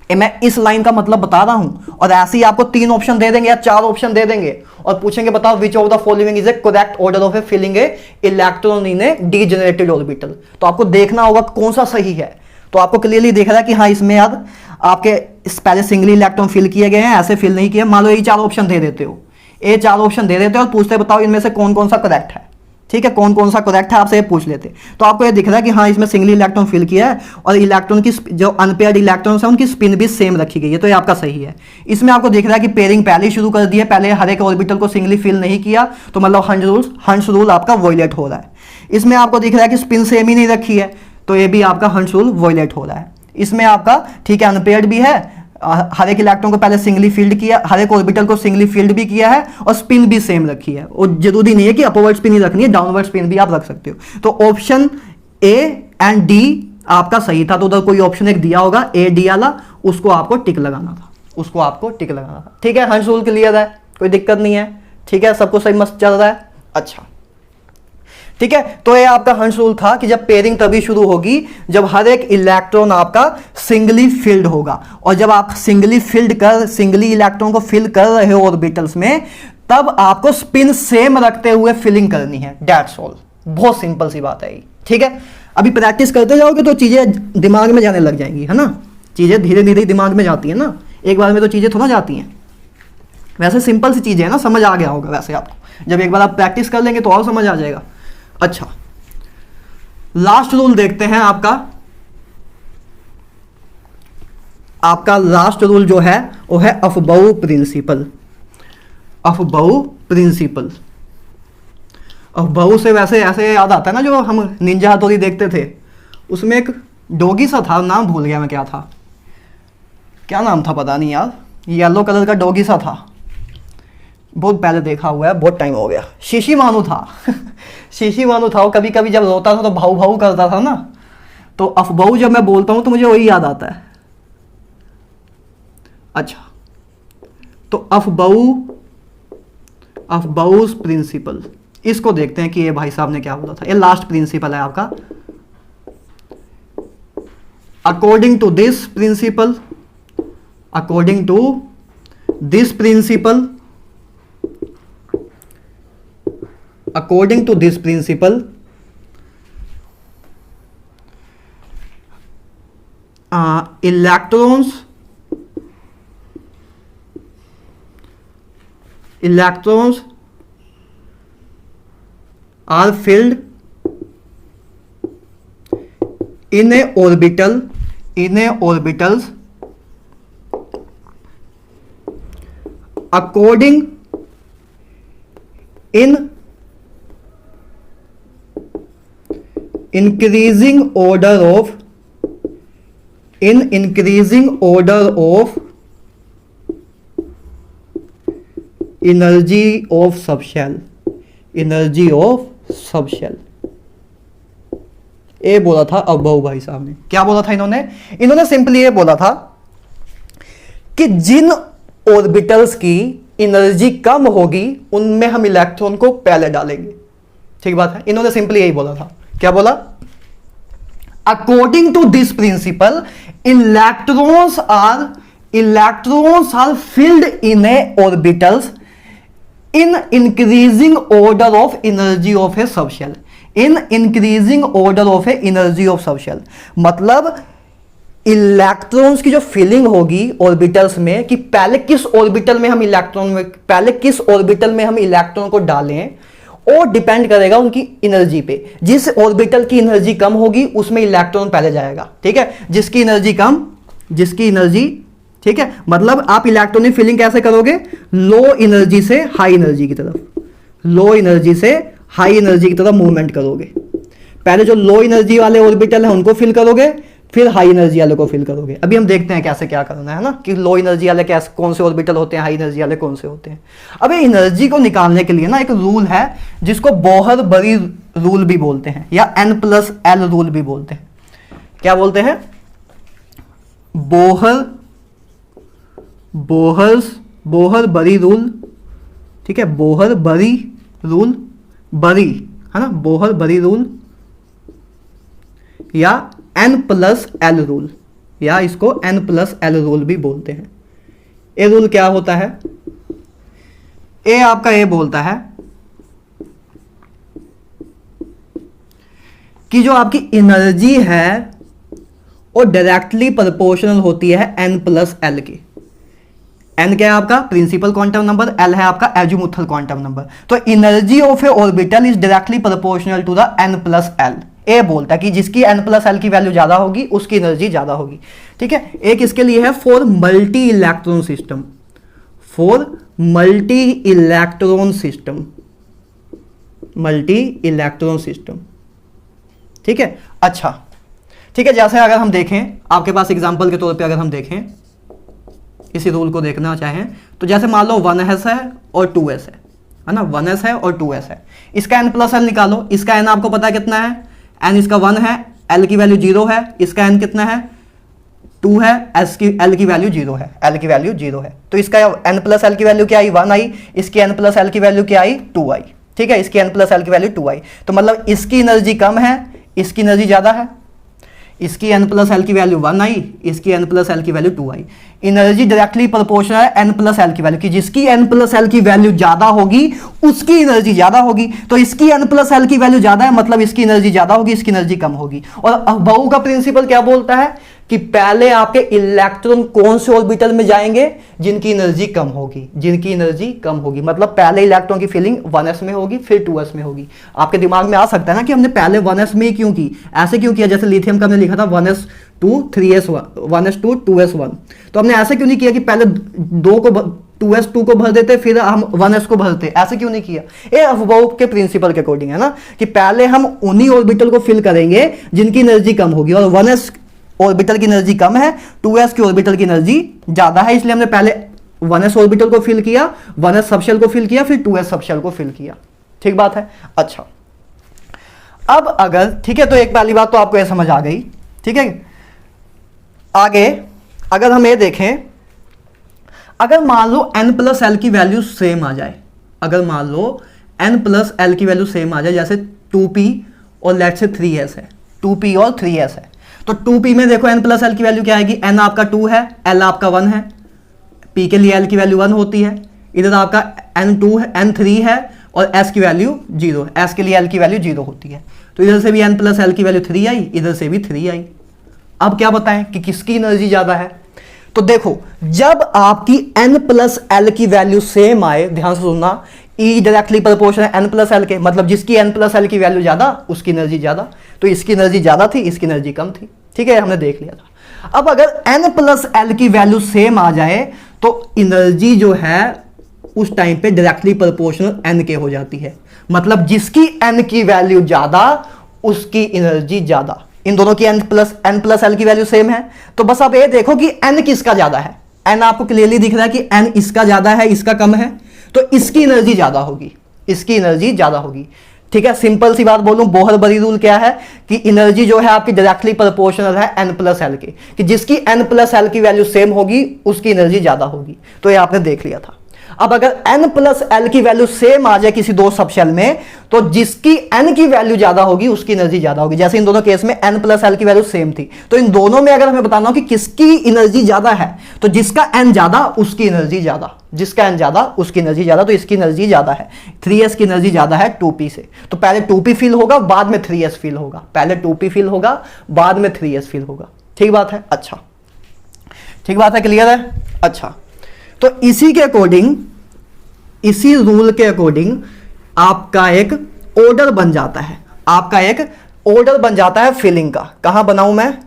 [SPEAKER 1] मैं इस लाइन का मतलब बता रहा हूं, और ऐसे ही आपको 3 ऑप्शन दे देंगे या 4 ऑप्शन दे देंगे और पूछेंगे बताओ which of the following is a correct order of a filling a electron in a degenerated orbital. तो आपको देखना होगा कौन सा सही है। तो आपको क्लियरली देख रहा है कि हाँ, इसमें यार आपके पहले सिंगली इलेक्ट्रॉन फिल किए गए हैं, ऐसे फिल नहीं किए। मान लो ये 4 ऑप्शन दे देते हो, ये 4 ऑप्शन दे देते हो और पूछते बताओ इनमें से कौन कौन सा करेक्ट है, ठीक है, कौन कौन सा करेक्ट है, आपसे ये पूछ लेते। तो आपको ये दिख रहा है कि हाँ, इसमें सिंगली इलेक्ट्रॉन फिल किया है और इलेक्ट्रॉन की जो अनपेयर्ड इलेक्ट्रॉन्स है उनकी स्पिन भी सेम रखी गई है, तो ये आपका सही है। इसमें आपको दिख रहा है कि पेयरिंग पहले ही शुरू कर दी है, पहले हर एक ऑर्बिटल को सिंगली फिल नहीं किया, तो मतलब हंस रूल आपका वॉयलेट हो रहा है। इसमें आपको दिख रहा है कि स्पिन सेम ही नहीं रखी है, तो ये भी आपका हंस रूल वॉयलेट हो रहा है। इसमें आपका ठीक है, अनपेयर्ड भी है, हर एक इलेक्ट्रॉन को पहले सिंगली फील्ड किया, हर एक ऑर्बिटल को सिंगली फील्ड भी किया है और स्पिन भी सेम रखी है। और जरूरी नहीं है कि अपवर्ड स्पिन ही रखनी है, डाउनवर्ड स्पिन भी आप रख सकते हो। तो ऑप्शन ए एंड डी आपका सही था। तो उधर कोई ऑप्शन एक दिया होगा ए डी वाला, उसको आपको टिक लगाना था, उसको आपको टिक लगाना था। ठीक है, हंस रूल क्लियर है, कोई दिक्कत नहीं है, ठीक है, सबको सही मस्त चल रहा है। अच्छा ठीक है, तो ये आपका हंस रूल था कि जब पेयरिंग तभी शुरू होगी जब हर एक इलेक्ट्रॉन आपका सिंगली फिल्ड होगा। और जब आप सिंगली इलेक्ट्रॉन को फिल कर रहे हो ऑर्बिटल्स में, तब आपको स्पिन सेम रखते हुए फिलिंग करनी है। दैट्स ऑल, बहुत सिंपल सी बात है ये। ठीक है, अभी प्रैक्टिस करते जाओगे तो चीजें दिमाग में जाने लग जाएंगी, है ना, चीजें धीरे धीरे दिमाग में जाती है ना, एक बार में तो चीजें थोड़ा जाती हैं। वैसे सिंपल सी चीजें है ना, समझ आ गया होगा वैसे आपको, जब एक बार आप प्रैक्टिस कर लेंगे तो और समझ आ जाएगा। अच्छा, लास्ट रूल देखते हैं। आपका लास्ट रूल जो है वो है Aufbau principal. Aufbau principal, Aufbau से वैसे ऐसे याद आता है ना, जो हम निंजा हथौड़ी देखते थे, उसमें एक डॉगी सा था, नाम भूल गया मैं, क्या नाम था पता नहीं यार, येलो कलर का डॉगी सा था, बहुत पहले देखा हुआ है, बहुत टाइम हो गया। शिशिमानु था शिशिमानु था, वो कभी कभी जब रोता था तो भाऊ भाऊ करता था ना, तो अफबाऊ जब मैं बोलता हूं तो मुझे वही याद आता है। अच्छा, तो अफबाउस प्रिंसिपल, इसको देखते हैं कि ये भाई साहब ने क्या बोला था। ये लास्ट प्रिंसिपल है आपका। According to this principle, according to this principle, according to this principle, electrons are filled in a orbitals according in increasing order of energy of subshell, energy of subshell। ये बोला था अब्बाऊ भाई साहब ने। क्या बोला था इन्होंने सिंपली ये बोला था कि जिन ऑर्बिटल्स की एनर्जी कम होगी उनमें हम इलेक्ट्रॉन को पहले डालेंगे। ठीक बात है, इन्होंने सिंपली यही बोला था। क्या बोला? According to this principle electrons are filled in a orbitals in increasing order of energy of a subshell, in increasing order of a energy of subshell। मतलब इलेक्ट्रॉन्स की जो फिलिंग होगी ऑर्बिटल्स में कि पहले किस ऑर्बिटल में हम इलेक्ट्रॉन को डालें, वो डिपेंड करेगा उनकी एनर्जी पे। जिस ऑर्बिटल की एनर्जी कम होगी उसमें इलेक्ट्रॉन पहले जाएगा। ठीक है, जिसकी एनर्जी ठीक है, मतलब आप इलेक्ट्रॉनिक फिलिंग कैसे करोगे? लो एनर्जी से हाई एनर्जी की तरफ, लो एनर्जी से हाई एनर्जी की तरफ मूवमेंट करोगे। पहले जो लो एनर्जी वाले ऑर्बिटल हैं उनको फिल करोगे, फिर हाई एनर्जी वाले को फिल करोगे। अभी हम देखते हैं कैसे क्या करना है ना, कि लो एनर्जी वाले कैसे कौन से ऑर्बिटल होते हैं, हाई एनर्जी वाले कौन से होते हैं। अब एनर्जी को निकालने के लिए ना एक रूल है जिसको बोहर बरी रूल भी बोलते हैं या N+L रूल भी बोलते हैं। क्या बोलते हैं? बोहर बरी रूल। ठीक है, बोहर बरी रूल, बरी है ना, बोहर बरी रूल या N+L रूल, या इसको N+L रूल भी बोलते हैं। ये रूल क्या होता है? ये आपका ये बोलता है कि जो आपकी एनर्जी है वो डायरेक्टली प्रोपोर्शनल होती है N+L की। N क्या है आपका? प्रिंसिपल क्वांटम नंबर, L है आपका एजीमुथल क्वांटम नंबर। तो energy of a orbital is directly proportional to the N+L। ए बोलता है कि जिसकी N+L की वैल्यू ज्यादा होगी उसकी एनर्जी ज्यादा होगी। ठीक है, एक इसके लिए है for multi electron system, for multi electron system, multi electron system. ठीक है, अच्छा ठीक है, जैसे अगर हम देखें आपके पास एग्जांपल के तौर पे अगर हम देखें इसी रूल को देखना चाहें तो जैसे मान लो 1s है और 2s है ना, 1s है और 2s है। इसका N+L निकालो। इसका N आपको पता है कितना है? N इसका 1 है, L की वैल्यू 0 है। इसका N कितना है? 2 है, L की वैल्यू 0 है, L की वैल्यू 0 है। तो इसका N+L की वैल्यू क्या आई? 1 आई। इसकी N+L की वैल्यू क्या आई? 2 आई। ठीक है, इसकी N+L की वैल्यू 2 आई। तो मतलब इसकी एनर्जी कम है, इसकी एनर्जी ज्यादा है। इसकी N+L की वैल्यू 1 आई, इसकी N+L की वैल्यू 2 आई। एनर्जी डायरेक्टली प्रोपोर्शनल है N+L की वैल्यू की। जिसकी N+L की वैल्यू ज्यादा होगी उसकी एनर्जी ज्यादा होगी। तो इसकी N+L की वैल्यू ज्यादा है, मतलब इसकी एनर्जी ज्यादा होगी, इसकी एनर्जी कम होगी। और अफबाऊ का प्रिंसिपल क्या बोलता है कि पहले आपके इलेक्ट्रॉन कौन से ऑर्बिटल में जाएंगे? जिनकी एनर्जी कम होगी, जिनकी एनर्जी कम होगी। मतलब पहले इलेक्ट्रॉन की फिलिंग 1s में होगी, फिर 2s में होगी। आपके दिमाग में आ सकता है ना कि हमने पहले 1s में ही क्यों की, ऐसे क्यों किया? जैसे लिथियम का हमने लिखा था 1s2 3s1, 1s2 2s1। तो हमने ऐसे क्यों नहीं किया कि पहले 2s2 को भर देते फिर हम 1s को भरते? ऐसे क्यों नहीं किया? ये अफबाऊ के प्रिंसिपल के अकॉर्डिंग है ना, कि पहले हम उन्हीं ऑर्बिटल को फिल करेंगे जिनकी एनर्जी कम होगी। और 1s ऑर्बिटल की एनर्जी कम है, 2s की ऑर्बिटल की एनर्जी ज्यादा है, इसलिए हमने पहले 1s ऑर्बिटल को फिल किया, 1s सबशेल को फिल किया, फिर 2s सबशेल को फिल किया। ठीक बात है। अच्छा, अब अगर, ठीक है, तो एक पहली बात तो आपको यह समझ आ गई। ठीक है, आगे अगर हम ये देखें, अगर मान लो n प्लस एल की वैल्यू सेम आ जाए, अगर मान लो n प्लस एल की वैल्यू सेम आ जाए, जैसे 2p और लेट्स से 3s है, 2p और 3s है, तो 2p में देखो n प्लस एल की वैल्यू क्या आएगी, n आपका 2 है, l आपका 1 है, p के लिए l की वैल्यू 1 होती है, इधर आपका n2 है, n3 है और s की वैल्यू 0 है, s के लिए l की वैल्यू 0 होती है, तो इधर से भी n प्लस एल की वैल्यू 3 आई, इधर से भी 3 आई। अब क्या बताएं कि किसकी एनर्जी ज्यादा है? तो देखो, जब आपकी n प्लस एल की वैल्यू सेम आए, ध्यान से सुनना, E डायरेक्टली प्रोपोर्शनल है n प्लस एल के, मतलब जिसकी n प्लस एल की वैल्यू ज्यादा उसकी एनर्जी ज्यादा, तो इसकी एनर्जी ज्यादा थी, इसकी एनर्जी कम थी। ठीक है, हमने देख लिया था। अब अगर n प्लस एल की वैल्यू सेम आ जाए तो एनर्जी जो है उस टाइम पे डायरेक्टली प्रोपोर्शनल n के हो जाती है, मतलब जिसकी n की वैल्यू ज्यादा उसकी एनर्जी ज्यादा। इन दोनों की n प्लस एल की वैल्यू सेम है, तो बस आप ये देखो कि n किसका ज्यादा है। n आपको क्लियरली दिख रहा है कि n इसका ज्यादा है, इसका कम है, तो इसकी एनर्जी ज्यादा होगी, इसकी एनर्जी ज्यादा होगी। ठीक है, सिंपल सी बात बोलूं, बोहर बरी रूल क्या है कि एनर्जी जो है आपकी डायरेक्टली प्रोपोर्शनल है n प्लस एल के, कि जिसकी n प्लस एल की वैल्यू सेम होगी उसकी एनर्जी ज्यादा होगी। तो ये आपने देख लिया था। अब अगर n प्लस एल की वैल्यू सेम आ जाए किसी दो सबशेल में, तो जिसकी n की वैल्यू ज्यादा होगी उसकी एनर्जी ज्यादा होगी। जैसे इन दोनों केस में n प्लस एल की वैल्यू सेम थी, तो इन दोनों में अगर हमें बताना हो कि किसकी एनर्जी ज्यादा है, तो जिसका n ज्यादा उसकी एनर्जी ज्यादा, जिसका n ज्यादा उसकी एनर्जी ज्यादा, तो इसकी एनर्जी ज्यादा है। 3s की एनर्जी ज्यादा है 2p से, तो पहले 2p फिल होगा बाद में 3s फिल होगा, पहले 2p फिल होगा बाद में 3s फिल होगा। ठीक बात है। अच्छा, ठीक बात है, क्लियर है। अच्छा, तो इसी के अकॉर्डिंग, इसी रूल के अकॉर्डिंग आपका एक ऑर्डर बन जाता है, आपका एक ऑर्डर बन जाता है फिलिंग का। कहां बनाऊं मैं?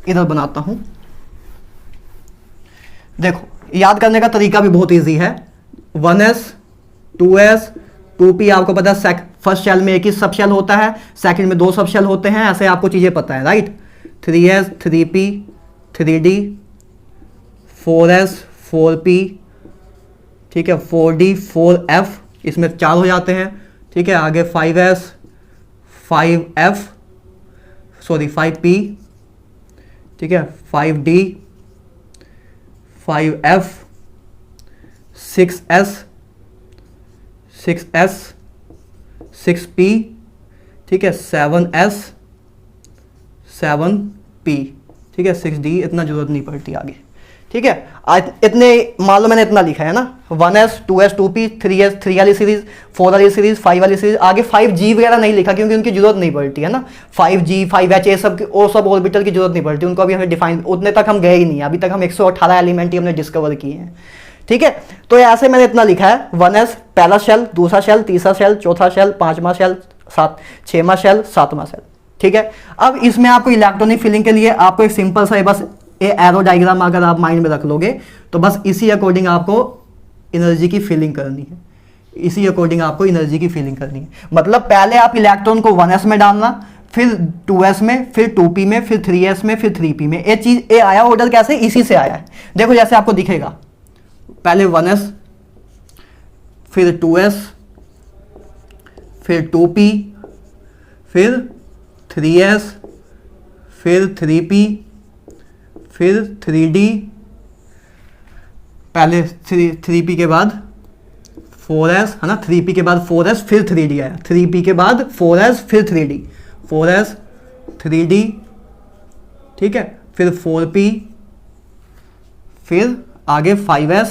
[SPEAKER 1] इधर बनाता हूं। देखो, याद करने का तरीका भी बहुत इजी है। 1s 2s 2p आपको पता है, फर्स्ट शेल में एक ही सब शेल होता है, सेकंड में दो सब शेल होते हैं, ऐसे आपको चीजें पता है, right. 3s 3p 3d 4s 4p, ठीक है, 4d 4f, इसमें 4 हो जाते हैं। ठीक है, आगे 5s 5f, सॉरी 5p, ठीक है, 5d 5f 6s 6s 6p, ठीक है, 7s 7p, ठीक है, 6d इतना जरूरत नहीं पड़ती आगे। ठीक है, इतने मान लो मैंने इतना लिखा है ना, 1s 2s 2p 3s 3 वाली सीरीज, 4 वाली सीरीज, 5 वाली सीरीज, आगे 5g वगैरह नहीं लिखा क्योंकि उनकी जरूरत नहीं पड़ती है ना। 5g 5h ये सब और सब ऑर्बिटल की जरूरत नहीं पड़ती, उनको अभी हमें डिफाइन, उतने तक हम गए ही नहीं, अभी तक हम 118 एलिमेंट ही हमने डिस्कवर किए हैं। ठीक है, तो ऐसे मैंने इतना लिखा है, 1s पहला शेल, दूसरा शेल, तीसरा शेल, चौथा शेल, पांचवा शेल, 6वां शेल, 7वां शेल। ठीक है, अब इसमें आपको इलेक्ट्रॉनिक फिलिंग के लिए आपको एक सिंपल सा बस ये एरो डायग्राम अगर आप माइंड में रख लोगे तो बस इसी अकॉर्डिंग आपको एनर्जी की फिलिंग करनी है, इसी अकॉर्डिंग आपको एनर्जी की फिलिंग करनी है। मतलब पहले आप इलेक्ट्रॉन को 1s में डालना, फिर 2s में, फिर 2p में, फिर 3s में, फिर 3p में। ये चीज ये आया ऑर्डर कैसे, इसी से आया है। देखो जैसे आपको दिखेगा, पहले 1s, फिर 2s, फिर 2p, फिर 3s, फिर 3p, फिर 3d, पहले 3p के बाद 4s है ना, 3p के बाद 4s, फिर 3d आया, 3p के बाद 4s, फिर 3d, 4s 3d, ठीक है, फिर 4p, फिर आगे 5s,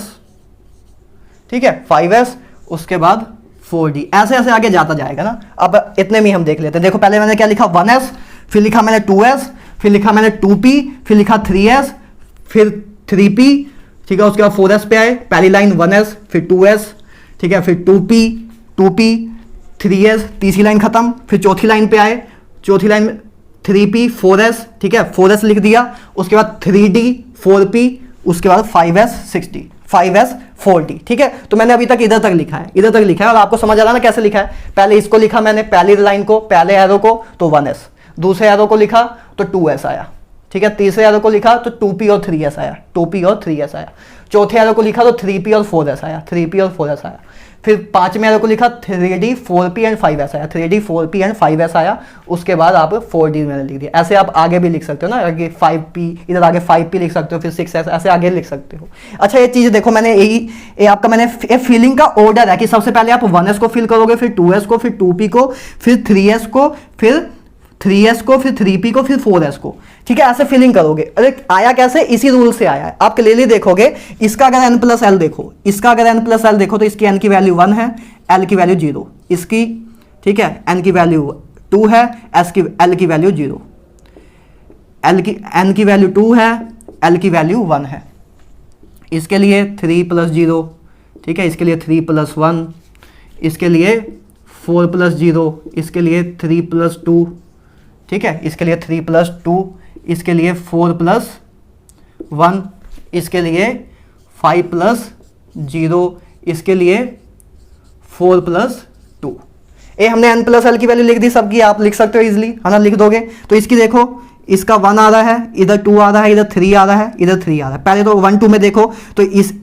[SPEAKER 1] ठीक है, 5s, उसके बाद 4d, ऐसे ऐसे आगे जाता जाएगा ना। अब इतने में हम देख लेते हैं। देखो पहले मैंने क्या लिखा, 1s, फिर लिखा मैंने 2s, फिर लिखा मैंने 2p, फिर लिखा 3s, फिर 3p, ठीक है, उसके बाद 4s पे आए, पहली लाइन 1s, फिर 2s, ठीक है, फिर 2p 2p 3s, तीसरी लाइन खत्म, फिर चौथी लाइन पे आए, चौथी लाइन में 3p 4s, ठीक है, 4s लिख दिया, उसके बाद 3d 4p, उसके बाद 5s 6d, 5s 4d। ठीक है, तो मैंने अभी तक इधर तक लिखा है, इधर तक लिखा है, और आपको समझ आ रहा है ना कैसे लिखा है। पहले इसको लिखा मैंने, पहली लाइन को, पहले एरो को तो 1s, दूसरे एरो को लिखा तो 2s आया, ठीक है, तीसरे एरो को लिखा तो 2p और 3s आया, 2p और 3s आया। चौथे एरो को लिखा तो 3p और 4s आया, 3p और 4s आया। फिर पांचवें एरो को लिखा 3d 4p एंड 5s आया, 3d 4p एंड 5s आया। उसके बाद आप 4d मैंने लिख दिया। ऐसे आप आगे भी लिख सकते हो ना, आगे 5p, इधर आगे 5p लिख सकते हो, फिर 6s, ऐसे आगे लिख सकते हो। अच्छा ये चीज़ देखो, मैंने यही आपका मैंने फिलिंग का ऑर्डर है कि सबसे पहले आप 1s को फिल करोगे, फिर 2s को, फिर 2p को, फिर 3s को, फिर 3s को, फिर 3p को, फिर 4s को। ठीक है, ऐसे फिलिंग करोगे। अरे आया कैसे, इसी रूल से आया है। आप क्लियरली देखोगे, इसका अगर n प्लस एल देखो, इसका अगर n प्लस एल देखो तो इसकी n की वैल्यू 1 है, l की वैल्यू 0, इसकी ठीक है n की वैल्यू 2 है, l की वैल्यू 0, n की वैल्यू 2 है, l की वैल्यू 1 है। इसके लिए 3 प्लस 0, ठीक है, इसके लिए 3 प्लस 1, इसके लिए 4 प्लस 0, इसके लिए 3 प्लस 2, ठीक है, इसके लिए 3 प्लस 2, इसके लिए 4 प्लस 1, इसके लिए 5 प्लस 0, इसके लिए 4 प्लस 2। ये हमने n प्लस एल की वैल्यू लिख दी सबकी, आप लिख सकते हो इजीली, है ना, लिख दोगे। तो इसकी देखो, इसका 1 आ रहा है, इधर 2 आ रहा है, इधर 3 आ रहा है, इधर 3 आ रहा है। पहले तो 1 2 में देखो तो इस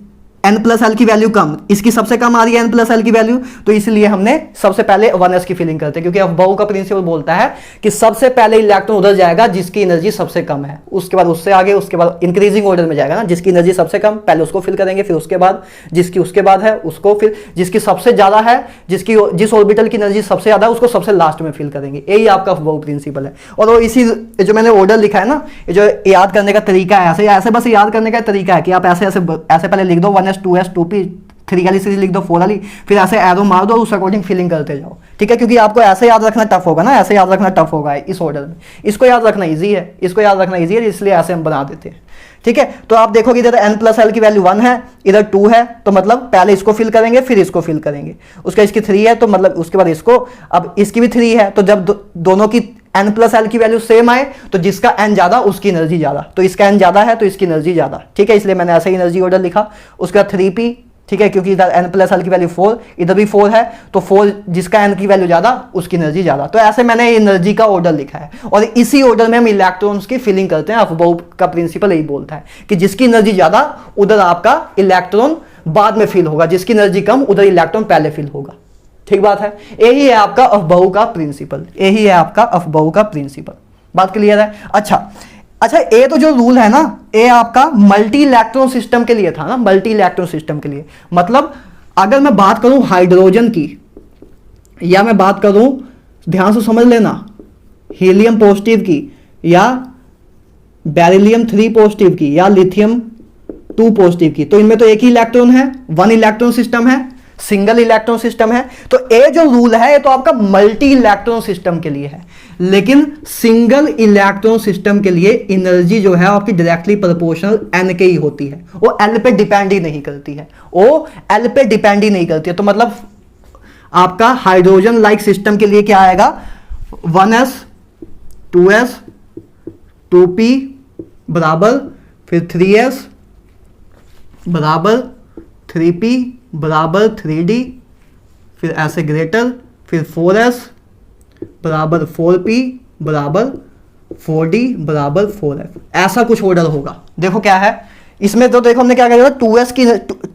[SPEAKER 1] n प्लस एल की वैल्यू कम, इसकी सबसे कम आ रही है n प्लस एल की वैल्यू, तो इसलिए हमने सबसे पहले 1s की फिलिंग करते हैं, क्योंकि अफबाउ का प्रिंसिपल बोलता है कि सबसे पहले इलेक्ट्रॉन उधर जाएगा जिसकी एनर्जी सबसे कम है, उसके बाद उससे आगे, उसके बाद इंक्रीजिंग ऑर्डर में जाएगा ना, जिसकी एनर्जी सबसे कम पहले उसको फिल करेंगे, फिर उसके बाद जिसकी उसके बाद है उसको, फिर जिसकी सबसे ज्यादा है, जिस ऑर्बिटल की एनर्जी सबसे ज्यादा है उसको सबसे लास्ट में फिल करेंगे। यही आपका अफबाउ प्रिंसिपल है। और वो इसी जो मैंने ऑर्डर लिखा है ना, ये जो याद करने का तरीका है, ऐसे बस याद करने का तरीका है कि आप ऐसे पहले लिख दो 1s 2s 2p, 3 वाली सीरीज लिख दो, 4 वाली, फिर ऐसे एरो मार दो, उस अकॉर्डिंग फिलिंग करते जाओ। ठीक है, क्योंकि आपको ऐसे याद रखना टफ होगा ना, ऐसे याद रखना टफ होगा इस ऑर्डर में। इसको याद रखना इजी है, इसको याद रखना इजी है, इसलिए ऐसे हम बना देते हैं। ठीक है, तो आप देखोगे इधर n प्लस एल की वैल्यू 1 है, इधर 2 है, तो मतलब पहले इसको फिल करेंगे, फिर इसको फिल करेंगे। उसका इसकी 3 है, तो मतलब उसके बाद इसको, अब इसकी भी 3 है, तो जब दोनों की n प्लस एल की वैल्यू सेम आए तो जिसका n ज्यादा उसकी एनर्जी ज्यादा, तो इसका n ज्यादा है तो इसकी एनर्जी ज्यादा। ठीक है, इसलिए मैंने ऐसे ही एनर्जी ऑर्डर लिखा। उसके बाद 3p, ठीक है, क्योंकि इधर n प्लस एल की वैल्यू 4, इधर भी 4 है, तो 4 जिसका n की वैल्यू ज्यादा उसकी एनर्जी ज्यादा। तो ऐसे मैंने एनर्जी का ऑर्डर लिखा है, और इसी ऑर्डर में हम इलेक्ट्रॉन्स की फिलिंग करते हैं। अफबाउ का प्रिंसिपल यही बोलता है कि जिसकी एनर्जी ज्यादा उधर आपका इलेक्ट्रॉन बाद में फिल होगा, जिसकी एनर्जी कम उधर इलेक्ट्रॉन पहले फिल होगा। ठीक बात है, यही है आपका अफबाउ का प्रिंसिपल, यही है आपका अफबाउ का प्रिंसिपल। बात क्लियर है? अच्छा, ये तो जो रूल है ना, ये आपका मल्टी इलेक्ट्रॉन सिस्टम के लिए था ना, मल्टी इलेक्ट्रॉन सिस्टम के लिए। मतलब अगर मैं बात करूं हाइड्रोजन की, या मैं बात करूं, ध्यान से समझ लेना, हीलियम पॉजिटिव की, या बेरिलियम 3 पॉजिटिव की, या लिथियम 2 पॉजिटिव की, तो इनमें तो एक ही इलेक्ट्रॉन है, 1 इलेक्ट्रॉन सिस्टम है, सिंगल इलेक्ट्रॉन सिस्टम है। तो ये जो रूल है ये तो आपका मल्टी इलेक्ट्रॉन सिस्टम के लिए है, लेकिन सिंगल इलेक्ट्रॉन सिस्टम के लिए एनर्जी जो है आपकी डायरेक्टली प्रोपोर्शनल n के ही होती है, वो l पे डिपेंड ही नहीं करती है, वो l पे डिपेंड ही नहीं करती है। तो मतलब आपका हाइड्रोजन लाइक सिस्टम के लिए क्या आएगा, 1s 2s 2p बराबर, फिर 3s बराबर 3p बराबर 3d, फिर ऐसे ग्रेटर, फिर 4s बराबर 4p बराबर 4d बराबर 4f, ऐसा कुछ ऑर्डर होगा। देखो क्या है इसमें, तो देखो हमने क्या किया, 2s की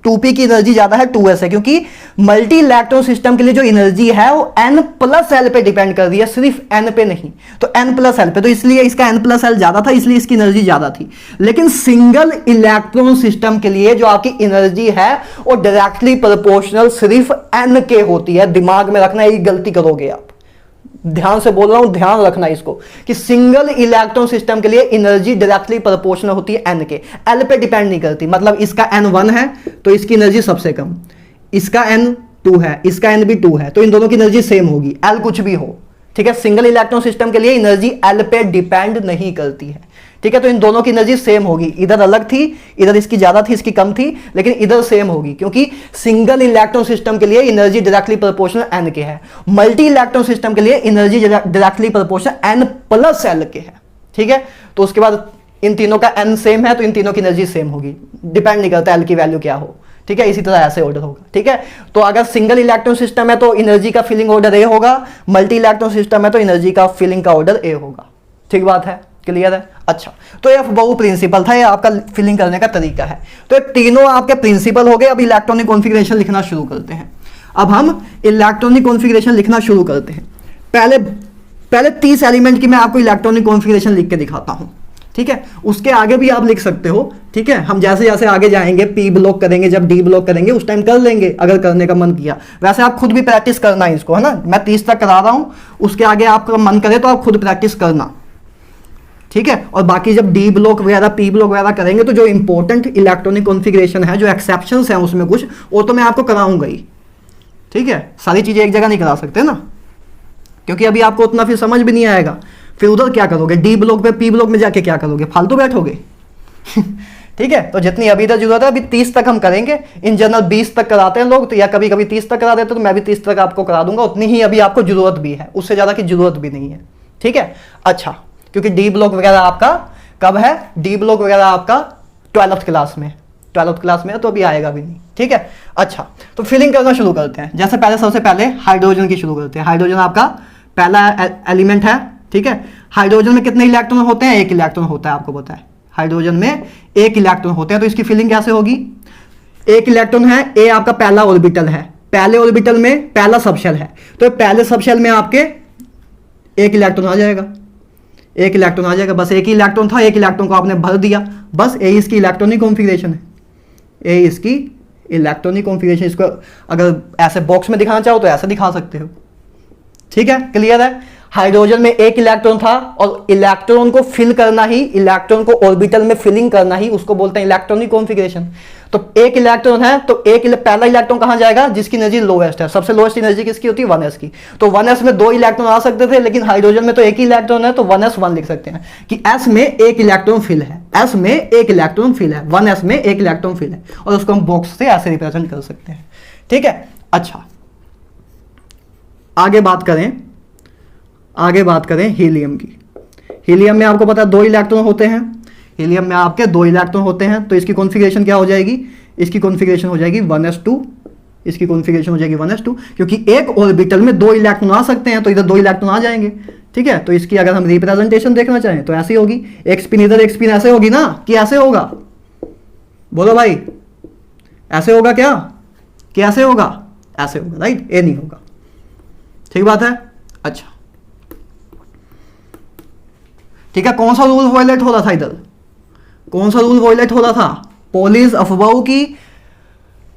[SPEAKER 1] 2p की एनर्जी ज्यादा है, 2s है, क्योंकि मल्टी इलेक्ट्रॉन सिस्टम के लिए जो एनर्जी है वो n प्लस एल पे डिपेंड कर रही है, सिर्फ n पे नहीं, तो n प्लस एल पे, तो इसलिए इसका n प्लस एल ज्यादा था, इसलिए इसकी एनर्जी ज्यादा थी। लेकिन सिंगल इलेक्ट्रॉन सिस्टम के लिए जो आपकी एनर्जी है वो डायरेक्टली प्रोपोर्शनल सिर्फ n के होती है। दिमाग में रखना, यही गलती करोगे आप, ध्यान से बोल रहा हूं, ध्यान रखना इसको, कि सिंगल इलेक्ट्रॉन सिस्टम के लिए एनर्जी डायरेक्टली प्रोपोर्शनल होती है n के, l पे डिपेंड नहीं करती। मतलब इसका n 1 है तो इसकी एनर्जी सबसे कम, इसका n 2 है, इसका n भी 2 है, तो इन दोनों की एनर्जी सेम होगी, l कुछ भी हो। ठीक है, सिंगल इलेक्ट्रॉन सिस्टम के लिए एनर्जी l पे डिपेंड नहीं करती है। ठीक है, तो इन दोनों की एनर्जी सेम होगी, इधर अलग थी, इधर इसकी ज्यादा थी, इसकी कम थी, लेकिन इधर सेम होगी, क्योंकि सिंगल इलेक्ट्रॉन सिस्टम के लिए एनर्जी डायरेक्टली प्रोपोर्शनल n के है, मल्टी इलेक्ट्रॉन सिस्टम के लिए energy directly proportional n plus l के है। ठीक है, तो उसके बाद इन तीनों का n सेम है तो इन तीनों की एनर्जी सेम होगी, डिपेंड नहीं करता l की वैल्यू क्या हो। ठीक है, इसी तरह ऐसे ऑर्डर होगा। ठीक है, तो अगर सिंगल इलेक्ट्रॉन सिस्टम है तो एनर्जी का फिलिंग ऑर्डर ए होगा, मल्टी इलेक्ट्रॉन सिस्टम है तो एनर्जी का फिलिंग का ऑर्डर ए होगा। ठीक बात है। क्लियर है? अच्छा, तो ये बहु प्रिंसिपल था, ये आपका फिलिंग करने का तरीका है। तो ये तीनों आपके प्रिंसिपल हो गए। अब इलेक्ट्रॉनिक कॉन्फ़िगरेशन लिखना शुरू करते हैं। अब हम इलेक्ट्रॉनिक कॉन्फ़िगरेशन लिखना शुरू करते हैं। पहले 30 एलिमेंट की मैं आपको इलेक्ट्रॉनिक कॉन्फ़िगरेशन लिख के दिखाता हूं, ठीक है? उसके आगे भी आप लिख सकते हो, ठीक है? हम जैसे जैसे आगे जाएंगे, पी ब्लॉक करेंगे, जब डी ब्लॉक करेंगे उस टाइम कर लेंगे अगर करने का मन किया। वैसे आप खुद भी प्रैक्टिस करना है इसको, है ना? मैं 30 तक करा रहा हूं, उसके आगे आपका मन करे तो आप खुद प्रैक्टिस करना, ठीक है? और बाकी जब डी ब्लॉक वगैरह, पी ब्लॉक वगैरह करेंगे तो जो इंपॉर्टेंट इलेक्ट्रॉनिक कॉन्फ़िगरेशन है, जो एक्सेप्शंस हैं उसमें कुछ, वो तो मैं आपको कराऊंगा ही, ठीक है? सारी चीजें एक जगह नहीं करा सकते ना, क्योंकि अभी आपको उतना फिर समझ भी नहीं आएगा। फिर उधर क्या करोगे? डी ब्लॉक पे पी ब्लॉक में जाके क्या करोगे? फालतू बैठोगे। ठीक है? तो जितनी अभी तक जरूरत है, अभी 30 तक हम करेंगे। इन जनरल 20 तक कराते हैं लोग, तो या कभी कभी 30 तक करा देते, तो मैं भी 30 तक आपको करा दूंगा। उतनी ही अभी आपको जरूरत भी है, उससे ज्यादा की जरूरत भी नहीं है, ठीक है? अच्छा, क्योंकि डी ब्लॉक वगैरह आपका कब है? डी ब्लॉक वगैरह आपका 12th क्लास में, 12th क्लास में है, तो अभी आएगा भी नहीं, ठीक है? अच्छा, तो फिलिंग करना शुरू करते हैं। जैसे सबसे पहले हाइड्रोजन की शुरू करते हैं। हाइड्रोजन आपका पहला एलिमेंट है, ठीक है? हाइड्रोजन में कितने इलेक्ट्रॉन होते हैं? 1 इलेक्ट्रॉन होता है, आपको पता है। हाइड्रोजन में 1 इलेक्ट्रॉन होते हैं, तो इसकी फिलिंग कैसे होगी? 1 इलेक्ट्रॉन है, ए आपका पहला ऑर्बिटल है, पहले ऑर्बिटल में पहला सबशेल है, तो पहले सबशेल में आपके 1 इलेक्ट्रॉन आ जाएगा, 1 इलेक्ट्रॉन आ जाएगा। बस 1 ही इलेक्ट्रॉन था, 1 इलेक्ट्रॉन को आपने भर दिया, बस ए इसकी इलेक्ट्रॉनिक कॉन्फ़िगरेशन है, ए इसकी इलेक्ट्रॉनिक कॉन्फ़िगरेशन। इसको अगर ऐसे बॉक्स में दिखाना चाहो तो ऐसे दिखा सकते हो, ठीक है? क्लियर है? हाइड्रोजन में 1 इलेक्ट्रॉन था, और इलेक्ट्रॉन को फिल करना ही, इलेक्ट्रॉन को ऑर्बिटल में फिलिंग करना ही, उसको बोलते हैं इलेक्ट्रॉनिक कॉन्फ़िगरेशन। तो 1 इलेक्ट्रॉन है, तो पहला इलेक्ट्रॉन कहां जाएगा? जिसकी एनर्जी लोएस्ट है। सबसे लोएस्ट एनर्जी किसकी होती है? 1s की। तो 1s में 2 इलेक्ट्रॉन आ सकते थे, लेकिन हाइड्रोजन में तो 1 ही इलेक्ट्रॉन है, तो 1s1 लिख सकते हैं कि s में 1 इलेक्ट्रॉन फिल है, s में 1 इलेक्ट्रॉन फिल है, 1s में 1 इलेक्ट्रॉन फिल है, और उसको हम बॉक्स से ऐसे रिप्रेजेंट कर सकते हैं, ठीक है? अच्छा, आगे बात करें हीलियम की। हीलियम में आपको पता है 2 इलेक्ट्रॉन होते हैं, हीलियम में आपके 2 इलेक्ट्रॉन होते हैं, तो इसकी कॉन्फ़िगरेशन क्या हो जाएगी? इसकी कॉन्फ़िगरेशन हो जाएगी 1s2, इसकी कॉन्फ़िगरेशन हो जाएगी 1s2, क्योंकि एक ऑर्बिटल में 2 इलेक्ट्रॉन आ सकते हैं, तो इधर 2 इलेक्ट्रॉन आ जाएंगे, ठीक है? तो इसकी अगर हम रिप्रेजेंटेशन देखना चाहें तो ऐसी होगी, एक स्पिन इधर, एक स्पिन ऐसे होगी ना, कि ऐसे होगा? बोलो भाई, ऐसे होगा क्या? कि ऐसे होगा? ऐसे होगा, राइट? ये नहीं होगा, ठीक बात है? अच्छा, ठीक है? कौन सा रूल वायलेट हो रहा था इधर? कौन सा रूल वायलेट हो रहा था? पोलिस अफबाऊ की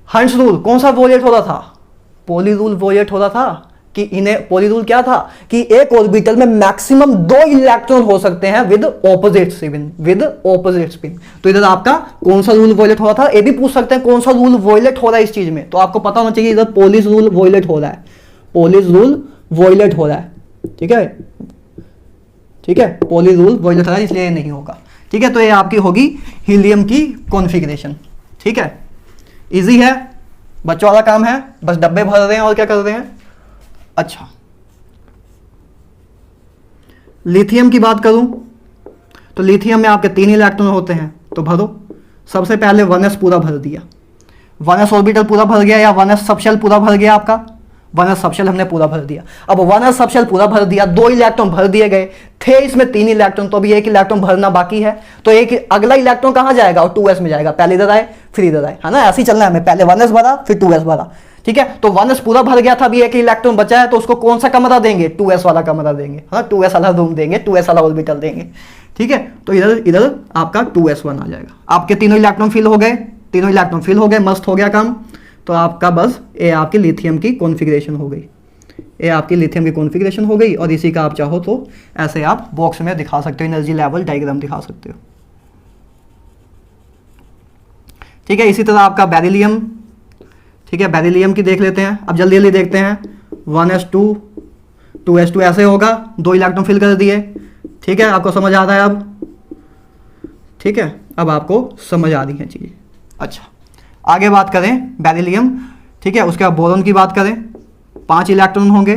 [SPEAKER 1] हंस रूल। कौन सा वायलेट हो रहा था? पोली रूल वायलेट हो रहा था, कि इन्हें पोली रूल क्या था? कि एक ऑर्बिटल में मैक्सिमम 2 इलेक्ट्रॉन हो सकते हैं विद ऑपोजिट स्पिन, तो इधर आपका कौन सा रूल वायलेट हो रहा था? ये भी पूछ सकते हैं कौन सा रूल वायलेट हो रहा है इस चीज में, तो आपको पता होना चाहिए इधर पोलिस रूल वायलेट हो रहा है, पोलिस रूल वायलेट हो रहा है, ठीक है? ठीक है? पोली रूल वायलेट हो रहा है, इसलिए नहीं होगा, ठीक है? तो ये आपकी होगी हीलियम की कॉन्फ़िगरेशन, ठीक है? इजी है, बच्चों वाला काम है, बस डब्बे भर रहे हैं और क्या कर रहे हैं। अच्छा, लिथियम की बात करूं तो लिथियम में आपके 3 इलेक्ट्रॉन होते हैं, तो भरो। सबसे पहले 1s पूरा भर दिया, 1s ऑर्बिटल पूरा भर गया, या 1s सबशेल पूरा भर गया आपका, 1s सबशेल हमने पूरा भर दिया। अब 1s सबशेल पूरा भर दिया, 2 इलेक्ट्रॉन भर दिए गए थे, इसमें 3 इलेक्ट्रॉन, तो अभी 1 इलेक्ट्रॉन भरना बाकी है, तो एक अगला इलेक्ट्रॉन कहां जाएगा? और 2s में जाएगा। पहले इधर आए फिर इधर आए, है ना? ऐसे ही चलना है हमें, पहले 1s भरा फिर 2s भरा, ठीक है? तो 1s पूरा भर गया था, अभी 1 इलेक्ट्रॉन बचा है, तो उसको कौन सा कमरा देंगे? 2s वाला कमरा देंगे, हाँ? 2s वाला रूम देंगे, 2s वाला ऑर्बिटल देंगे, ठीक है? तो इधर आपका 2s1 आ जाएगा। आपके तीनों इलेक्ट्रॉन फिल हो गए, तीनों इलेक्ट्रॉन फिल हो गए, मस्त हो गया काम। तो आपका बस ये आपकी लिथियम की कॉन्फ़िगरेशन हो गई, ये आपकी लिथियम की कॉन्फ़िगरेशन हो गई। और इसी का आप चाहो तो ऐसे आप बॉक्स में दिखा सकते हो, एनर्जी लेवल डायग्राम दिखा सकते हो, ठीक है? इसी तरह आपका बेरिलियम, ठीक है? बेरिलियम की देख लेते हैं, अब जल्दी जल्दी देखते हैं। 1s2 2s2 ऐसे होगा, 2 इलेक्ट्रॉन फिल कर दिए, ठीक है? आपको समझ आ रहा है अब, ठीक है? अब आपको समझ आ रही है चीज़ें। अच्छा, आगे बात करें बेरिलियम, ठीक है? उसके बाद बोरॉन की बात करें, 5 इलेक्ट्रॉन होंगे,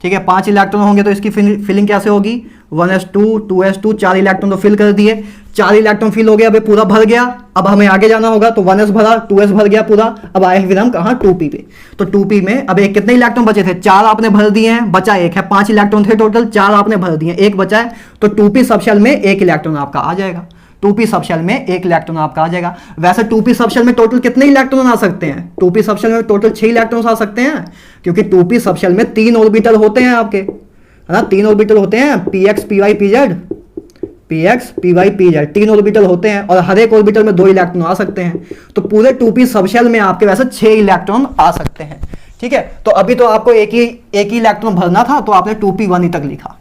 [SPEAKER 1] ठीक है? 5 इलेक्ट्रॉन होंगे, तो इसकी फिलिंग कैसे होगी? 1s2 2s2 4 इलेक्ट्रॉन तो फिल कर दिए, 4 इलेक्ट्रॉन फिल हो गया, अब पूरा भर गया। अब हमें आगे जाना होगा, तो 1s भरा, 2s भर गया पूरा। अब आए फिर हम कहाँ 2p पे, तो 2p में अब एक कितने इलेक्ट्रॉन बचे थे, 4 आपने भर दिए हैं, बचा एक है, 5 इलेक्ट्रॉन थे टोटल, 4 आपने भर दिए, एक बचा है, तो 2p सब शेल में 1 इलेक्ट्रॉन आपका आ जाएगा। 2p सब शेल में 1 इलेक्ट्रॉन आपका आ जाएगा। वैसे 2p सब शेल में टोटल कितने इलेक्ट्रॉन आ सकते हैं, 2p सब शेल में टोटल 6 इलेक्ट्रॉन आ सकते हैं, क्योंकि 2p सब शेल में 3 ऑर्बिटल होते हैं आपके, है ना, 3 ऑर्बिटल होते हैं, px py pz, px py pz 3 orbital होते हैं, और हर एक ऑर्बिटल में 2 इलेक्ट्रॉन आ सकते हैं। तो पूरे 2p सब शेल में आपके वैसे 6 इलेक्ट्रॉन आ सकते हैं। ठीक है, तो अभी तो आपको एक ही इलेक्ट्रॉन भरना था, तो आपने 2p1 ही तक लिखा,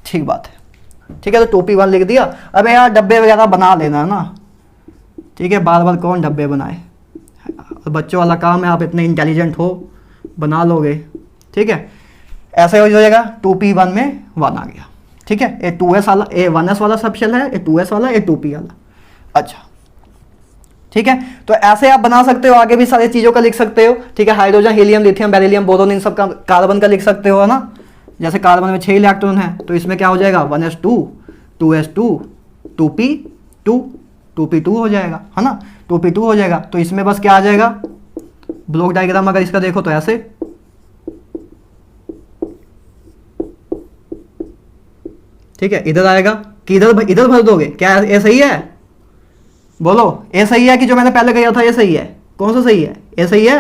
[SPEAKER 1] ठीक बात है। ठीक है, तो 2p1 लिख दिया। अब यार डब्बे वगैरह बना लेना है ना, ठीक है, बार बार कौन डब्बे बनाए, बच्चों वाला काम है, आप इतने इंटेलिजेंट हो, बना लोगे। ठीक है, ऐसे हो जाएगा, 2p1 में 1 आ गया। ठीक है, ये 2s वाला, ये 1s वाला सब शेल है, ये 2s वाला, ये 2p वाला। अच्छा, ठीक है, तो ऐसे आप बना सकते हो, आगे भी सारी चीज़ों का लिख सकते हो। ठीक है, hydrogen, helium, lithium, beryllium, boron, इन सब का, कार्बन का लिख सकते हो, है ना। जैसे कार्बन में 6 इलेक्ट्रॉन है, तो इसमें क्या हो जाएगा, 1s2 2s2 2p2 2p2 हो जाएगा, है ना, 2p2 हो जाएगा। तो इसमें बस क्या आ जाएगा, ब्लॉक डायग्राम अगर इसका देखो तो ऐसे, ठीक है, इधर आएगा कि इधर भर दोगे क्या, ये सही है, बोलो ये सही है कि जो मैंने पहले कहा था ये सही है, कौन सा सही है, ये सही है,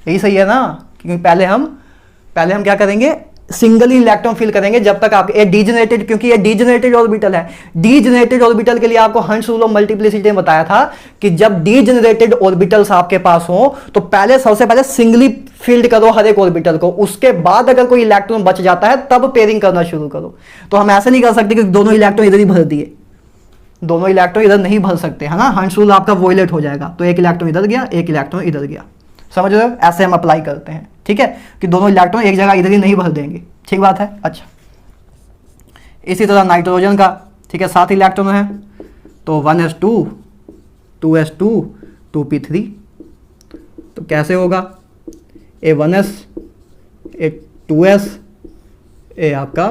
[SPEAKER 1] यही सही है ना, क्योंकि पहले हम क्या करेंगे, सिंगल इलेक्ट्रॉन फिल करेंगे जब तक आपके डीजेनरेटेड, क्योंकि ये डीजेनरेटेड ऑर्बिटल है। डीजेनरेटेड ऑर्बिटल के लिए आपको हंस रूल ऑफ मल्टीप्लिसिटी में बताया था कि जब डीजेनरेटेड ऑर्बिटल्स आपके पास हो तो पहले सबसे पहले सिंगली फील्ड करो हर एक ऑर्बिटल को, उसके बाद अगर कोई इलेक्ट्रॉन बच जाता है तब पेयरिंग करना शुरू करो। तो हम ऐसे नहीं कर सकते कि दोनों इलेक्ट्रॉन इधर ही भर दिए, दोनों इलेक्ट्रॉन इधर नहीं भर सकते, है ना, हंस रूल आपका वॉयलेट हो जाएगा। तो एक इलेक्ट्रॉन इधर गया, एक इलेक्ट्रॉन इधर गया, समझ रहे हो, ऐसे हम अप्लाई करते हैं। ठीक है, कि दोनों इलेक्ट्रॉन एक जगह इधर ही नहीं भर देंगे, ठीक बात है। अच्छा, इसी तरह नाइट्रोजन का, ठीक है, 7 इलेक्ट्रॉन है, तो 1s2 2s2 2p3, तो कैसे होगा, ए 1s ए 2s ए आपका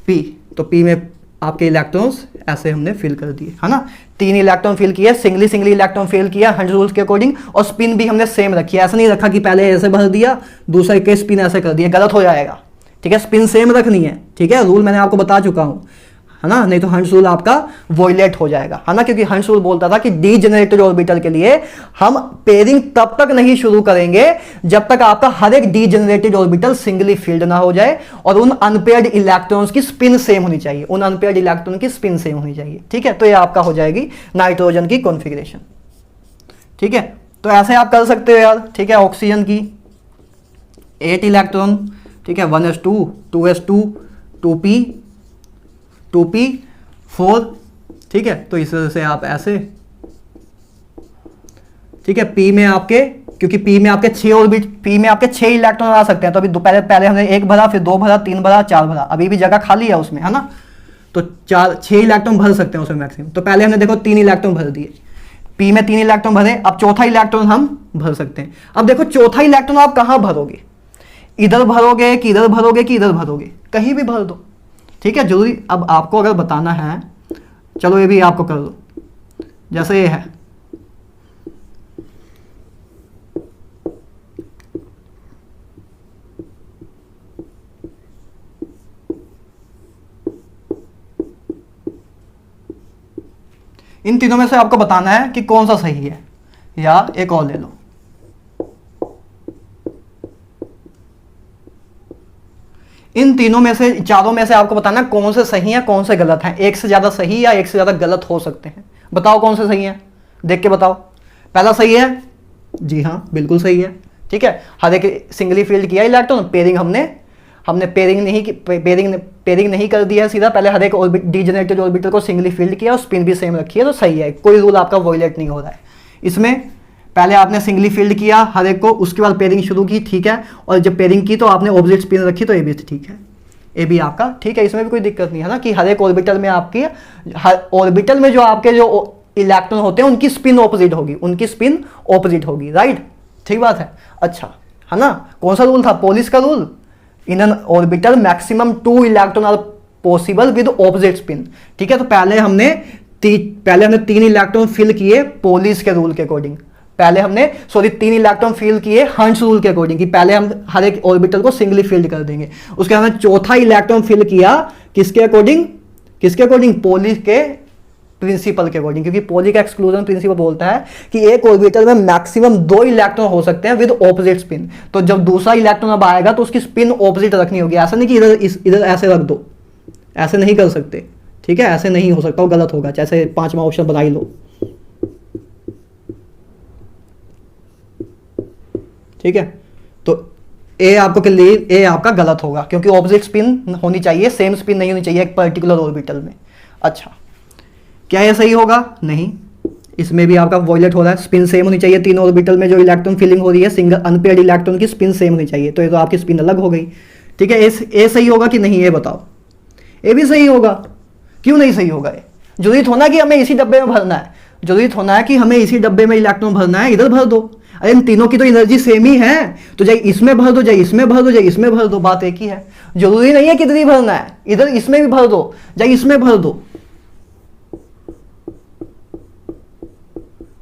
[SPEAKER 1] p, तो p में आपके इलेक्ट्रॉन्स ऐसे हमने फिल कर दिए, है ना, 3 इलेक्ट्रॉन फिल किया, सिंगली इलेक्ट्रॉन फिल किया हंस रूल्स के अकॉर्डिंग, और स्पिन भी हमने सेम रखी है, ऐसा नहीं रखा कि पहले ऐसे भर दिया दूसरे के स्पिन ऐसे कर दिया, गलत हो जाएगा। ठीक है, स्पिन सेम रखनी है, ठीक है, रूल मैंने आपको बता चुका हूं, है ना, नहीं तो हंस रूल आपका वॉयलेट हो जाएगा, है ना, क्योंकि हंस रूल बोलता था कि डीजेनरेटेड ऑर्बिटल के लिए हम पेयरिंग तब तक नहीं शुरू करेंगे जब तक आपका हर एक डीजेनरेटेड ऑर्बिटल सिंगली फील्ड ना हो जाए, और उन अनपेयर्ड इलेक्ट्रॉन्स की स्पिन सेम होनी चाहिए, उन अनपेयर्ड इलेक्ट्रॉन की स्पिन सेम होनी चाहिए। ठीक है, तो ये आपका हो जाएगी नाइट्रोजन की कॉन्फ़िगरेशन। ठीक है, तो ऐसे आप कर सकते हो यार। ठीक है, ऑक्सीजन की 8 इलेक्ट्रॉन, ठीक है, 1s2 2s2 2p4, ठीक है, तो इस तरह से आप ऐसे, ठीक है, p में आपके, क्योंकि p में आपके 6 ऑर्बिट, p में आपके 6 इलेक्ट्रॉन आ सकते हैं, तो अभी पहले हमने 1 भरा, फिर 2 भरा, 3 भरा, 4 भरा, अभी भी जगह खाली है उसमें, है ना, तो 6 इलेक्ट्रॉन भर सकते हैं उसमें मैक्सिमम। तो पहले हमने देखो 3 इलेक्ट्रॉन भर दिए, p में 3 इलेक्ट्रॉन भरे, अब चौथा इलेक्ट्रॉन हम भर सकते हैं। अब देखो चौथा इलेक्ट्रॉन आप कहां भरोगे, इधर भरोगे कि इधर भरोगे कि इधर भरोगे, कहीं भी भर दो। ठीक है, जरूरी अब आपको अगर बताना है, चलो ये भी आपको कर दो, जैसे ये है, इन तीनों में से आपको बताना है कि कौन सा सही है, या एक और ले लो, इन तीनों में से, चारों में से आपको बताना कौन से सही है कौन से गलत है। एक से ज्यादा सही या एक से ज्यादा गलत हो सकते हैं, बताओ कौन से सही है, देख के बताओ। पहला सही है, जी हाँ बिल्कुल सही है। ठीक है, हर एक सिंगली फील्ड किया इलेक्ट्रॉन, पेयरिंग हमने पेयरिंग नहीं कर दिया है सीधा, पहले हर एक डीजेनरेटेड ऑर्बिटल को सिंगली फील्ड किया और स्पिन भी सेम रखी है, तो सही है, कोई रूल आपका वॉयलेट नहीं हो रहा है इसमें। पहले आपने सिंगली फील्ड किया हर एक को, उसके बाद पेयरिंग शुरू की, ठीक है, और जब पेयरिंग की तो आपने ऑपोजिट स्पिन रखी, तो ये भी ठीक है, ये भी आपका ठीक है, इसमें भी कोई दिक्कत नहीं है ना, कि हर एक ऑर्बिटल में आपकी, हर ऑर्बिटल में जो आपके जो इलेक्ट्रॉन होते हैं उनकी स्पिन ऑपोजिट होगी, राइट, ठीक बात है। अच्छा, है ना, कौन सा रूल था, पोलिस का rule, in an orbital maximum 2 electron are possible with opposite spin. ठीक है, तो पहले हमने 3 इलेक्ट्रॉन फिल किए पोलिस के रूल के अकॉर्डिंग, पहले हमने 3 इलेक्ट्रॉन फिल किए हंस रूल के अकॉर्डिंग कि पहले हम हर एक ऑर्बिटल को सिंगली फिल्ड कर देंगे। उसके बाद हमने चौथा इलेक्ट्रॉन फिल किया किसके अकॉर्डिंग, पोली के प्रिंसिपल के अकॉर्डिंग, क्योंकि पोली का एक्सक्लूजन प्रिंसिपल बोलता है कि एक ऑर्बिटल में मैक्सिमम 2 इलेक्ट्रॉन हो सकते हैं विद ऑपोजिट स्पिन। तो जब दूसरा इलेक्ट्रॉन अब आएगा तो उसकी स्पिन ऑपोजिट रखनी होगी, ऐसा नहीं कि इधर ऐसे रख दो, ऐसे नहीं कर सकते। ठीक है, ऐसे नहीं हो सकता, वो गलत होगा, जैसे 5वां ऑप्शन बना ही लो। ठीक है, तो ए आपको के लिए ए आपका गलत होगा, क्योंकि ऑपोजिट स्पिन होनी चाहिए, सेम स्पिन नहीं होनी चाहिए एक पर्टिकुलर ऑर्बिटल में। अच्छा, क्या ये सही होगा? नहीं, इसमें भी आपका वॉयलेट हो रहा है। स्पिन सेम होनी चाहिए तीनों ऑर्बिटल में, जो इलेक्ट्रॉन फिलिंग हो रही है सिंगल अनपेयर्ड इलेक्ट्रॉन की स्पिन सेम होनी चाहिए, तो ये तो आपकी स्पिन अलग हो गई। ठीक है, ए सही होगा कि नहीं ये बताओ? ए भी सही होगा। क्यों नहीं सही होगा? ये जरूरी थोड़ा कि हमें इसी डब्बे में भरना है, जरूरी थोड़ा है कि हमें इसी डब्बे में इलेक्ट्रॉन भरना है, इधर भर दो। अरे इन तीनों की तो एनर्जी सेम ही है, तो जाए इसमें भर दो, जाए इसमें भर दो, जाए इसमें भर दो, बात एक ही है। जरूरी नहीं है कि इधर ही भरना है, इधर इसमें भी भर दो, जाए इसमें भर दो।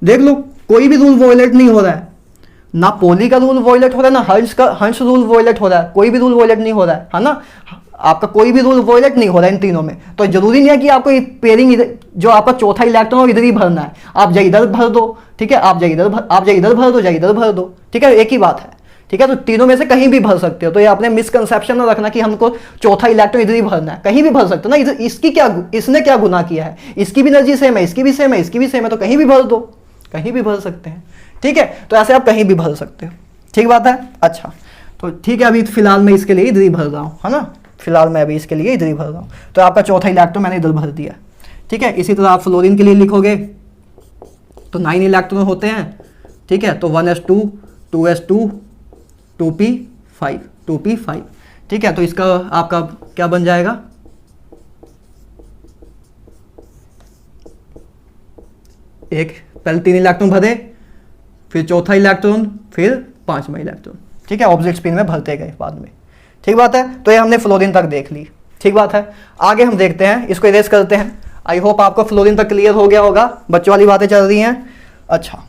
[SPEAKER 1] देख लो, कोई भी रूल वॉयलेट नहीं हो रहा है, ना पोली का रूल वॉयलेट हो रहा है, ना हंस रूल वॉयलेट हो रहा है, कोई भी रूल वॉयलेट नहीं हो रहा है ना, आपका कोई भी रूल वॉयलेट नहीं हो रहा है इन तीनों में। तो जरूरी नहीं है कि आपको पेयरिंग जो आपका चौथा इलेक्ट्रॉन हो इधर ही भरना है, आप जाए इधर भर दो। ठीक है, आप जाए इधर भर दो, जाए इधर भर दो। ठीक है, एक ही बात है। ठीक है, तो तीनों में से कहीं भी भर सकते हो, तो ये आपने मिसकंसेप्शन ना रखना कि हमको चौथा इलेक्ट्रॉन इधर ही भरना है, कहीं भी भर सकते हो ना। इधर इसने क्या गुनाह किया है, इसकी भी एनर्जी सेम है, इसकी भी सेम है, इसकी भी सेम है, तो कहीं भी भर दो, कहीं भी भर सकते हैं। ठीक है, तो ऐसे आप कहीं भी भर सकते हो। ठीक बात है। अच्छा, तो ठीक है, अभी फिलहाल मैं इसके लिए इधर ही भर रहा हूँ, है ना, फिलहाल मैं अभी इसके लिए इधर ही भर रहा हूँ। तो आपका चौथा इलेक्ट्रॉन मैंने इधर भर दिया। ठीक है, इसी तरह आप फ्लोरीन के लिए लिखोगे तो 9 इलेक्ट्रॉन होते हैं। ठीक है, तो 1s2 2s2 2p5 2p5। ठीक है, तो इसका आपका क्या बन जाएगा, एक पहले 3 इलेक्ट्रॉन भरे, फिर चौथा इलेक्ट्रॉन, फिर 5वां इलेक्ट्रॉन। ठीक है, ऑपोजिट स्पिन में भरते गए बाद में। ठीक बात है, तो ये हमने फ्लोरीन तक देख ली। ठीक बात है, आगे हम देखते हैं, इसको इरेज करते हैं। आई होप आपको फ्लोरीन तक क्लियर हो गया होगा, बच्चों वाली बातें चल रही हैं। अच्छा,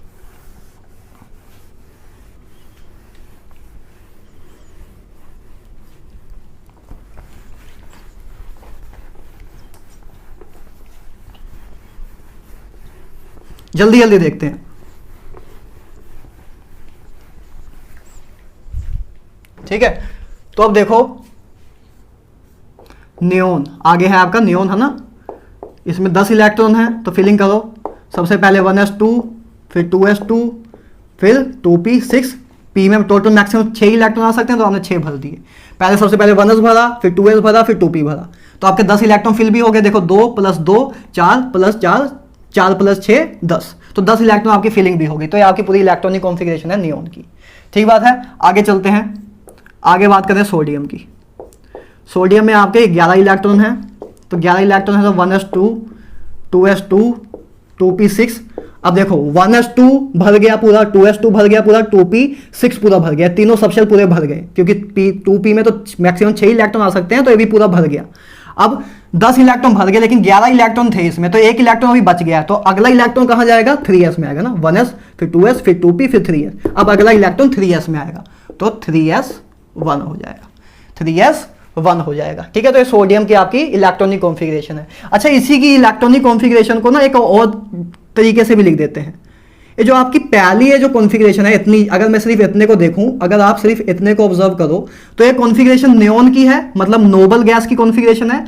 [SPEAKER 1] जल्दी जल्दी देखते हैं। ठीक है, तो अब देखो नियोन आगे है आपका, नियोन है ना, इसमें 10 इलेक्ट्रॉन है, तो फिलिंग करो। सबसे पहले 1s2, फिर 2s2, फिर 2p6। p में टोटल मैक्सिमम 6 इलेक्ट्रॉन आ सकते हैं, तो हमने 6 भर दिए। सबसे पहले 1s भरा, फिर 2s भरा, फिर 2p भरा, तो आपके 10 इलेक्ट्रॉन फिल भी हो गए। देखो 2 + 2 4 + 4 4 + 6 10, तो 10 इलेक्ट्रॉन आपकी फिलिंग भी होगी। तो ये आपकी पूरी इलेक्ट्रॉनिक कॉन्फ़िगरेशन है नियोन की। ठीक बात है, आगे चलते हैं, आगे बात करें सोडियम की। सोडियम में आपके 11 इलेक्ट्रॉन हैं, तो 11 इलेक्ट्रॉन है, तो 1s2 2s2 2p6। अब देखो 1s2 भर गया पूरा, 2s2 भर गया पूरा, 2p6 पूरा भर गया, तीनों सबशेल पूरे भर गए, क्योंकि 2p में तो मैक्सिमम 6 इलेक्ट्रॉन आ सकते हैं, तो ये भी पूरा भर गया। अब 10 इलेक्ट्रॉन भर गए, लेकिन 11 इलेक्ट्रॉन थे इसमें, तो एक इलेक्ट्रॉन अभी बच गया, तो अगला इलेक्ट्रॉन कहाँ जाएगा, 3s में आएगा ना, 1s फिर 2s फिर 2p फिर 3s। अब अगला इलेक्ट्रॉन 3s में आएगा, तो 3s1 हो जाएगा, 3s1 हो जाएगा। ठीक है, तो ये सोडियम की आपकी इलेक्ट्रॉनिक कॉन्फ़िगरेशन है। अच्छा, इसी की इलेक्ट्रॉनिक कॉन्फ़िगरेशन को ना एक और तरीके से भी लिख देते हैं। ये जो आपकी पहली है जो कॉन्फ़िगरेशन है इतनी, अगर मैं सिर्फ इतने को देखूं, अगर आप सिर्फ इतने को ऑब्जर्व करो, तो ये कॉन्फ़िगरेशन नियोन की है, मतलब नोबल गैस की कॉन्फ़िगरेशन है।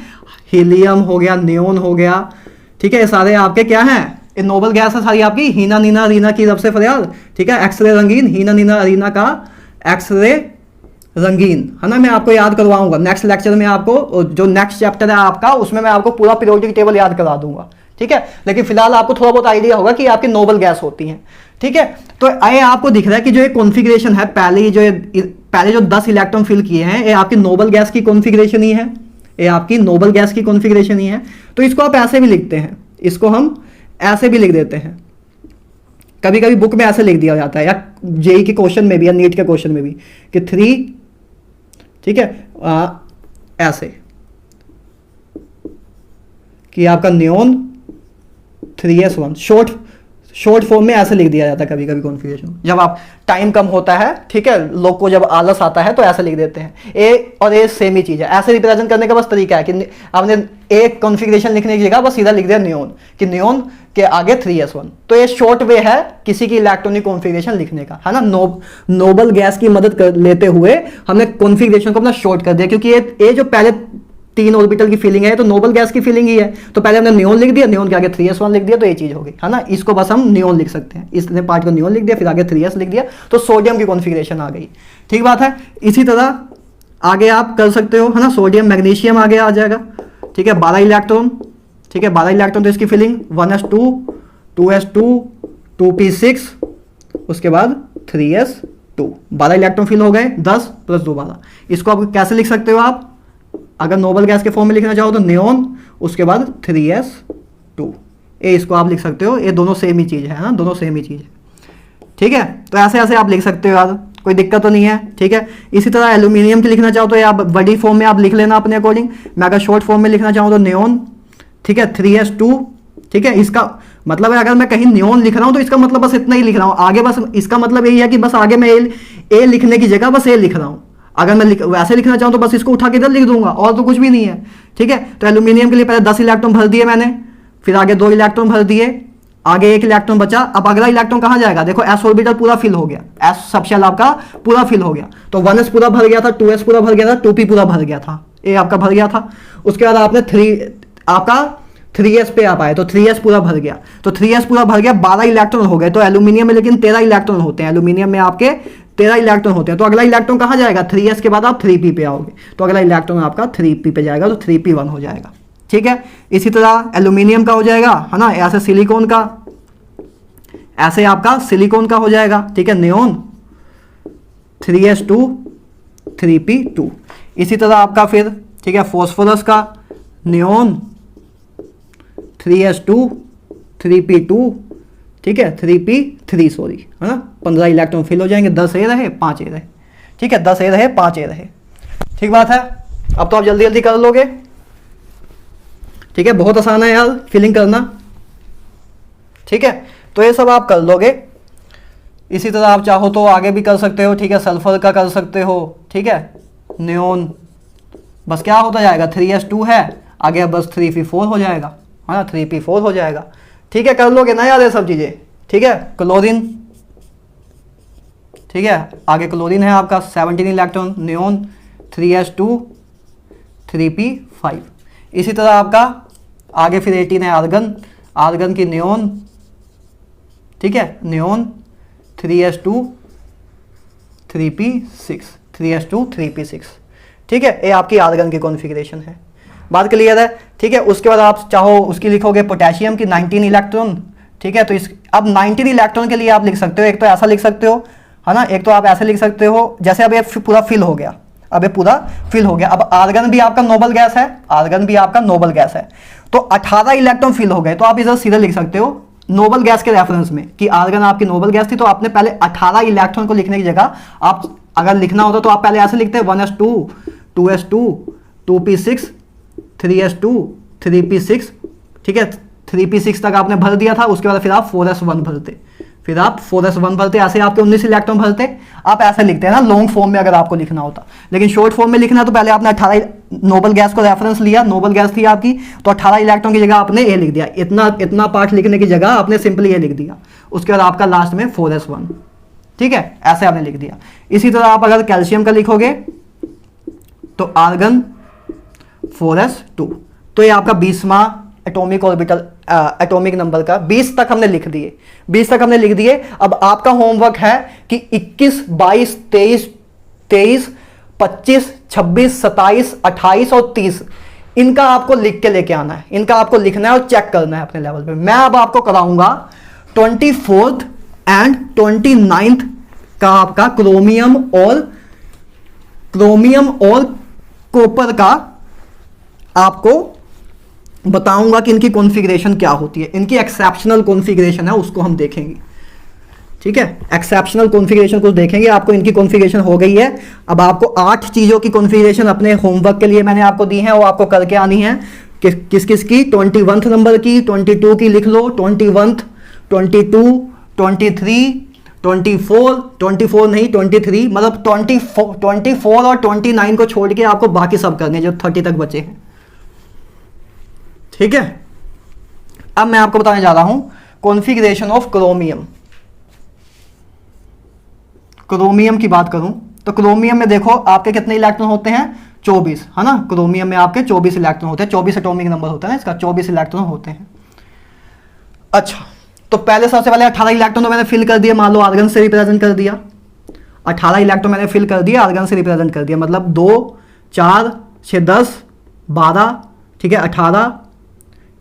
[SPEAKER 1] हीलियम हो गया, नियोन हो गया, ठीक है, ये सारे आपके क्या हैं, ये नोबल गैस है सारी आपकी। हीना नीना अरीना की रब से फरियाद। ठीक है, एक्सरे रंगीन, हीना नीना अरीना का एक्सरे रंगीन, है ना। मैं आपको याद करवाऊंगा नेक्स्ट लेक्चर में, आपको जो नेक्स्ट चैप्टर है आपका, उसमें मैं आपको पूरा पीरियोडिक टेबल याद करा दूंगा। ठीक है, लेकिन फिलहाल आपको थोड़ा बहुत आइडिया होगा कि आपकी नोबल गैस होती हैं। ठीक है, तो ये आपको दिख रहा है कि जो ये कॉन्फ़िगरेशन है, पहले जो 10 इलेक्ट्रॉन फिल किए हैं, ये आपकी नोबल गैस की कॉन्फ़िगरेशन ही है, ये आपकी नोबल गैस की कॉन्फ़िगरेशन ही है। तो इसको आप ऐसे भी लिखते हैं, इसको हम ऐसे भी लिख देते हैं, कभी कभी बुक में ऐसे लिख दिया जाता है, या जेई के क्वेश्चन में भी, या नीट के क्वेश्चन में भी, कि 3, ठीक है, ऐसे कि आपका नियोन 3s1 शॉर्ट फॉर्म में ऐसे लिख दिया जाता है कभी कभी कॉन्फ़िगरेशन, जब आप टाइम कम होता है, ठीक है, लोग को जब आलस आता है तो ऐसे लिख देते हैं। ए और ए सेम ही चीज़ है, ऐसे रिप्रेजेंट करने का बस तरीका है कि आपने एक कॉन्फ़िगरेशन लिखने की जगह बस सीधा लिख दिया नियोन, कि नियोन के आगे 3s1। तो ये शॉर्ट वे है किसी की इलेक्ट्रॉनिक कॉन्फ़िगरेशन लिखने का, है ना। नोबल गैस की मदद लेते हुए हमने कॉन्फ़िगरेशन को अपना शॉर्ट कर दिया, क्योंकि ये जो पहले 3 ऑर्बिटल की फीलिंग है तो नोबल गैस की फीलिंग ही है, तो पहले हमने नियोन लिख दिया, नियोन के आगे 3s1 लिख दिया, तो ये चीज हो गई, है ना। इसको बस हम नियोन लिख सकते हैं, इसने पार्ट को नियोन लिख दिया, फिर आगे 3s लिख दिया, तो सोडियम की कॉन्फ़िगरेशन आ गई। ठीक बात है। इसी तरह आगे आप कर सकते हो, है ना, सोडियम मैग्नीशियम आगे आ जाएगा, ठीक है, 12 इलेक्ट्रॉन, ठीक है, 12 इलेक्ट्रॉन, तो इसकी फीलिंग 1s2 2s2 2p6 उसके बाद 3s2, 12 इलेक्ट्रॉन फिल हो गए, 10 + 2 12। इसको आप कैसे लिख सकते हो, आप अगर नोबल गैस के फॉर्म में लिखना चाहो तो नियोन उसके बाद 3s2, ये इसको आप लिख सकते हो, ये दोनों सेम ही चीज़ है ना, दोनों सेम ही चीज़ है, ठीक है। तो ऐसे ऐसे आप लिख सकते हो यार, कोई दिक्कत तो नहीं है, ठीक है। इसी तरह एल्यूमिनियम की लिखना चाहो तो ये आप बड़ी फॉर्म में आप लिख लेना अपने अकॉर्डिंग। मैं अगर शॉर्ट फॉर्म में लिखना चाहूँ तो नियोन, ठीक है, 3s2, ठीक है। इसका मतलब है अगर मैं कहीं नियोन लिख रहा हूँ तो इसका मतलब बस इतना ही लिख रहा हूँ, आगे बस इसका मतलब यही है कि बस आगे मैं ए लिखने की जगह बस ए लिख रहा हूँ। अगर मैं वैसे लिखना चाहूँ तो बस इसको उठा के इधर लिख दूंगा, और तो कुछ भी नहीं है, ठीक है। तो एल्यूमिनियम के लिए पहले 10 इलेक्ट्रॉन भर दिए मैंने, फिर आगे 2 इलेक्ट्रॉन भर दिए, आगे 1 इलेक्ट्रॉन बचा। अब अगला इलेक्ट्रॉन कहाँ जाएगा, देखो एस ऑर्बिटल पूरा फिल हो गया, एस सबशेल आपका पूरा फिल हो गया, तो 1s पूरा भर गया था, 2s पूरा भर गया था, 2p पूरा भर गया था, ए आपका भर गया था। उसके बाद आपने 3s पे आप आए तो 3s पूरा भर गया, तो 3s पूरा भर गया, 12 इलेक्ट्रॉन हो गए। तो एल्यूमिनियम में लेकिन 13 इलेक्ट्रॉन होते हैं, एल्यूमिनियम में आपके 13 इलेक्ट्रॉन होते हैं। तो अगला इलेक्ट्रॉन कहाँ जाएगा, 3s के बाद आप 3p पे आओगे, तो अगला इलेक्ट्रॉन आपका 3p पे जाएगा, तो 3p1 हो जाएगा, ठीक है। इसी तरह एल्यूमिनियम का हो जाएगा, है ना, ऐसे सिलिकॉन का, ऐसे आपका सिलिकॉन का हो जाएगा, ठीक है, नियोन 3s2 3p2। इसी तरह आपका फिर, ठीक है, फॉस्फोरस का नियोन 3s2 3p2, ठीक है, 3p3 सॉरी, है ना। 15 इलेक्ट्रॉन फिल हो जाएंगे, 10 ए रहे 5 ए रहे, ठीक है, 10 ए रहे 5 ए रहे, ठीक बात है। अब तो आप जल्दी जल्दी कर लोगे, ठीक है, बहुत आसान है यार फिलिंग करना, ठीक है। तो ये सब आप कर लोगे। इसी तरह आप चाहो तो आगे भी कर सकते हो, ठीक है, सल्फर का कर सकते हो, ठीक है, नियोन बस क्या होता जाएगा, 3s2 है, आगे बस 3p4 हो जाएगा, है ना, 3p4 हो जाएगा, ठीक है, कर लोगे ना यार ये सब चीज़ें, ठीक है। क्लोरीन, ठीक है, आगे क्लोरीन है आपका 17 इलेक्ट्रॉन, नियोन 3s2 3p5। इसी तरह आपका आगे फिर 18 है आर्गन, आर्गन की नियोन, ठीक है, neon 3s2 3p6, 3s2 3p6, ठीक है, ये आपकी आर्गन की कॉन्फ़िगरेशन है, बात क्लियर है, ठीक है। उसके बाद आप चाहो उसकी लिखोगे पोटेशियम की 19 इलेक्ट्रॉन, ठीक है। तो इस अब 19 इलेक्ट्रॉन के लिए आप लिख सकते हो, एक तो ऐसा लिख सकते हो, है ना, एक तो आप ऐसे लिख सकते हो, जैसे अब ये पूरा फिल हो गया, अब ये पूरा फिल हो गया। अब आर्गन भी आपका नोबल गैस है, आर्गन भी आपका नोबल गैस है, तो 18 इलेक्ट्रॉन फिल हो गए, तो आप इधर सीधे लिख सकते हो नोबल गैस के रेफरेंस में कि आर्गन आपकी नोबल गैस थी, तो आपने पहले 18 इलेक्ट्रॉन को लिखने की जगह आप अगर लिखना होता तो आप पहले ऐसे लिखते हैं 1s2 2s2 2p6 3s2 3p6, ठीक है, 3p6 तक आपने भर दिया था। उसके बाद फिर आप 4s1 भरते, फिर आप 4s1 भरते, ऐसे आपके 19 इलेक्ट्रॉन भरते। आप ऐसे लिखते हैं ना लॉन्ग फॉर्म में अगर आपको लिखना होता, लेकिन शॉर्ट फॉर्म में लिखना तो पहले आपने 18 नोबल गैस को रेफरेंस लिया, नोबल गैस थी आपकी, तो 18 इलेक्ट्रॉन की जगह आपने ए लिख दिया, इतना पार्ट लिखने की जगह आपने सिंपली ए लिख दिया। उसके बाद आपका लास्ट में 4s1, ठीक है, ऐसे आपने लिख दिया। इसी तरह आप अगर कैल्शियम का लिखोगे तो आर्गन 4s2, तो ये आपका 20वां एटॉमिक ऑर्बिटल, एटॉमिक नंबर का 20 तक हमने लिख दिए, 20 तक हमने लिख दिए। अब आपका होमवर्क है कि 21 22 23 25 26 27 28 और 30 इनका आपको लिख के लेके आना है, इनका आपको लिखना है और चेक करना है अपने लेवल पे। मैं अब आपको कराऊंगा 24th एंड 29th का आपका क्रोमियम और कॉपर का आपको बताऊंगा कि इनकी कॉन्फ़िगरेशन क्या होती है, इनकी एक्सेप्शनल कॉन्फ़िगरेशन है उसको हम देखेंगे, ठीक है, एक्सेप्शनल कॉन्फ़िगरेशन को देखेंगे। आपको इनकी कॉन्फ़िगरेशन हो गई है, अब आपको 8 चीज़ों की कॉन्फ़िगरेशन अपने होमवर्क के लिए मैंने आपको दी है, वो आपको करके आनी है। किस किस की, 21 नंबर की, 22 की लिख लो, 21, 22, 23, 24 नहीं 23, मतलब 24 और 29 को छोड़ के आपको बाकी सब करने जो 30 तक बचे हैं। ठीक है, अब मैं आपको बताने जा रहा हूं कॉन्फ़िगरेशन ऑफ क्रोमियम। क्रोमियम की बात करूं तो क्रोमियम में देखो आपके कितने इलेक्ट्रॉन होते हैं, 24, है ना। क्रोमियम में आपके 24 इलेक्ट्रॉन होते हैं, 24 एटॉमिक नंबर होता है ना इसका, 24 इलेक्ट्रॉन होते हैं। अच्छा, तो पहले सबसे पहले 18 इलेक्ट्रॉन तो मैंने फिल कर दिया, मान लो आर्गन से रिप्रेजेंट कर दिया। 18 इलेक्ट्रॉन मैंने फिल कर दिया, आर्गन से रिप्रेजेंट कर दिया, मतलब 2, 4, 6, 10, 12, ठीक है 18,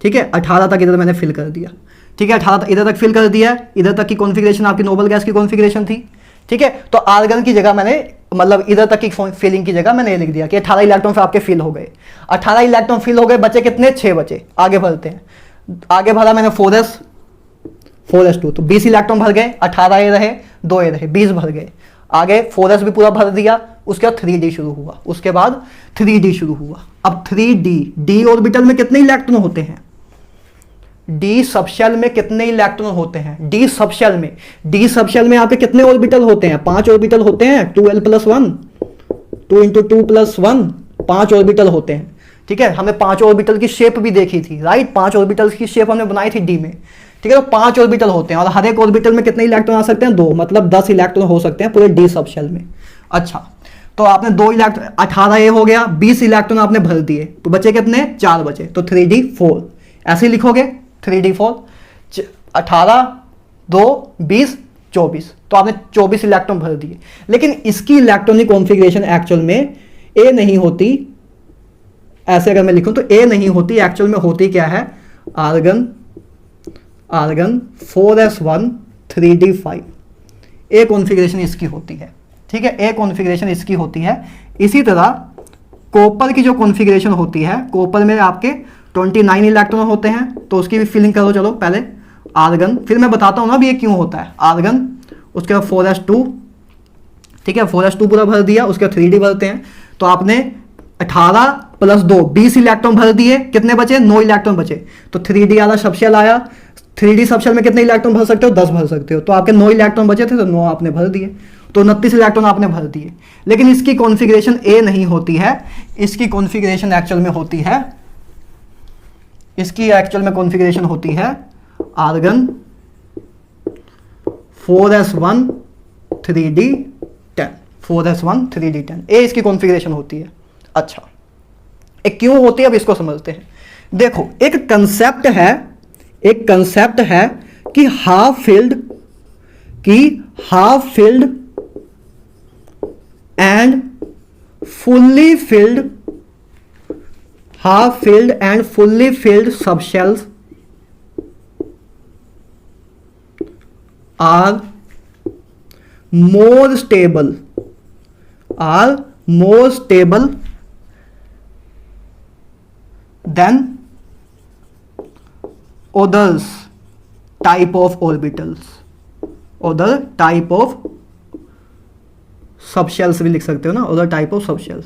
[SPEAKER 1] ठीक है 18 तक इधर मैंने फिल कर दिया। ठीक है 18 तक इधर तक फिल कर दिया। इधर तक की कॉन्फ़िगरेशन आपकी नोबल गैस की कॉन्फ़िगरेशन थी। ठीक है, तो आर्गन की जगह मैंने, मतलब इधर तक की फिलिंग की जगह मैंने ये लिख दिया कि 18 इलेक्ट्रॉन फिर आपके फिल हो गए। 18 इलेक्ट्रॉन फिल हो गए, बचे कितने, 6 बचे। आगे भरते हैं, आगे भरा मैंने 4s2, तो 20 इलेक्ट्रॉन भर गए। 18 ये रहे, 2 ये रहे, 20 भर गए। आगे 4s भी पूरा भर दिया। उसके बाद 3d शुरू हुआ, उसके बाद 3d शुरू हुआ। अब 3d ऑर्बिटल में कितने इलेक्ट्रॉन होते हैं, डी सबशेल में कितने इलेक्ट्रॉन होते हैं, डी सबशेल में आपके कितने ऑर्बिटल होते हैं, 5 ऑर्बिटल होते हैं। 2l+1, 2 × 2+1, 5 ऑर्बिटल होते हैं। ठीक है, हमने 5 ऑर्बिटल की शेप भी देखी थी, राइट। 5 ऑर्बिटल की शेप हमने बनाई थी डी में। ठीक है, तो 5 ऑर्बिटल होते हैं और हर एक ऑर्बिटल में कितने इलेक्ट्रॉन आ सकते हैं, 2, मतलब 10 इलेक्ट्रॉन हो सकते हैं पूरे डी सबशेल में। अच्छा, तो आपने 2 इलेक्ट्रॉन, 18 ये हो गया, 20 इलेक्ट्रॉन आपने भर दिए, तो बचे कितने, 4 बचे, तो 3d4 ऐसे ही लिखोगे। 3d4, 18, 2, 20, 24, तो आपने 24 इलेक्ट्रॉन भर दिए। लेकिन इसकी इलेक्ट्रॉनिक कॉन्फ़िगरेशन एक्चुअल में ए नहीं होती। ऐसे अगर मैं लिखूं तो ए नहीं होती, एक्चुअल में होती क्या है, आर्गन 4s1 3d5, ए कॉन्फ़िगरेशन इसकी होती है। ठीक है, ए कॉन्फ़िगरेशन इसकी होती है। इसी तरह कॉपर की जो कॉन्फ़िगरेशन होती है, कॉपर में आपके 29 इलेक्ट्रॉन होते हैं, तो उसकी भी फिलिंग करो। चलो पहले आर्गन, फिर मैं बताता हूं ना अभी ये क्यों होता है। आर्गन, उसके बाद 4s2, ठीक है 4s2 पूरा भर दिया, उसके बाद 3d भरते हैं। तो आपने 18 + 2 20 इलेक्ट्रॉन भर दिए, कितने बचे, 9 इलेक्ट्रॉन बचे। तो 3d आधा सबशेल आया, 3d सबशेल में कितने इलेक्ट्रॉन भर सकते हो, 10 भर सकते हो। तो आपके 9 इलेक्ट्रॉन बचे थे, तो 9 आपने भर दिए, तो 29 इलेक्ट्रॉन आपने भर दिए। लेकिन इसकी कॉन्फ़िगरेशन ए नहीं होती है, इसकी कॉन्फ़िगरेशन एक्चुअल में होती है, इसकी एक्चुअल में कॉन्फ़िगरेशन होती है argon 4s1 3d10, 4s1 3d10, ए इसकी कॉन्फ़िगरेशन होती है। अच्छा, एक क्यों होती है, अब इसको समझते हैं। देखो एक कंसेप्ट है कि half filled and fully filled subshells are more stable than other type of orbitals, other type of subshells भी लिख सकते हो ना, other type of subshells।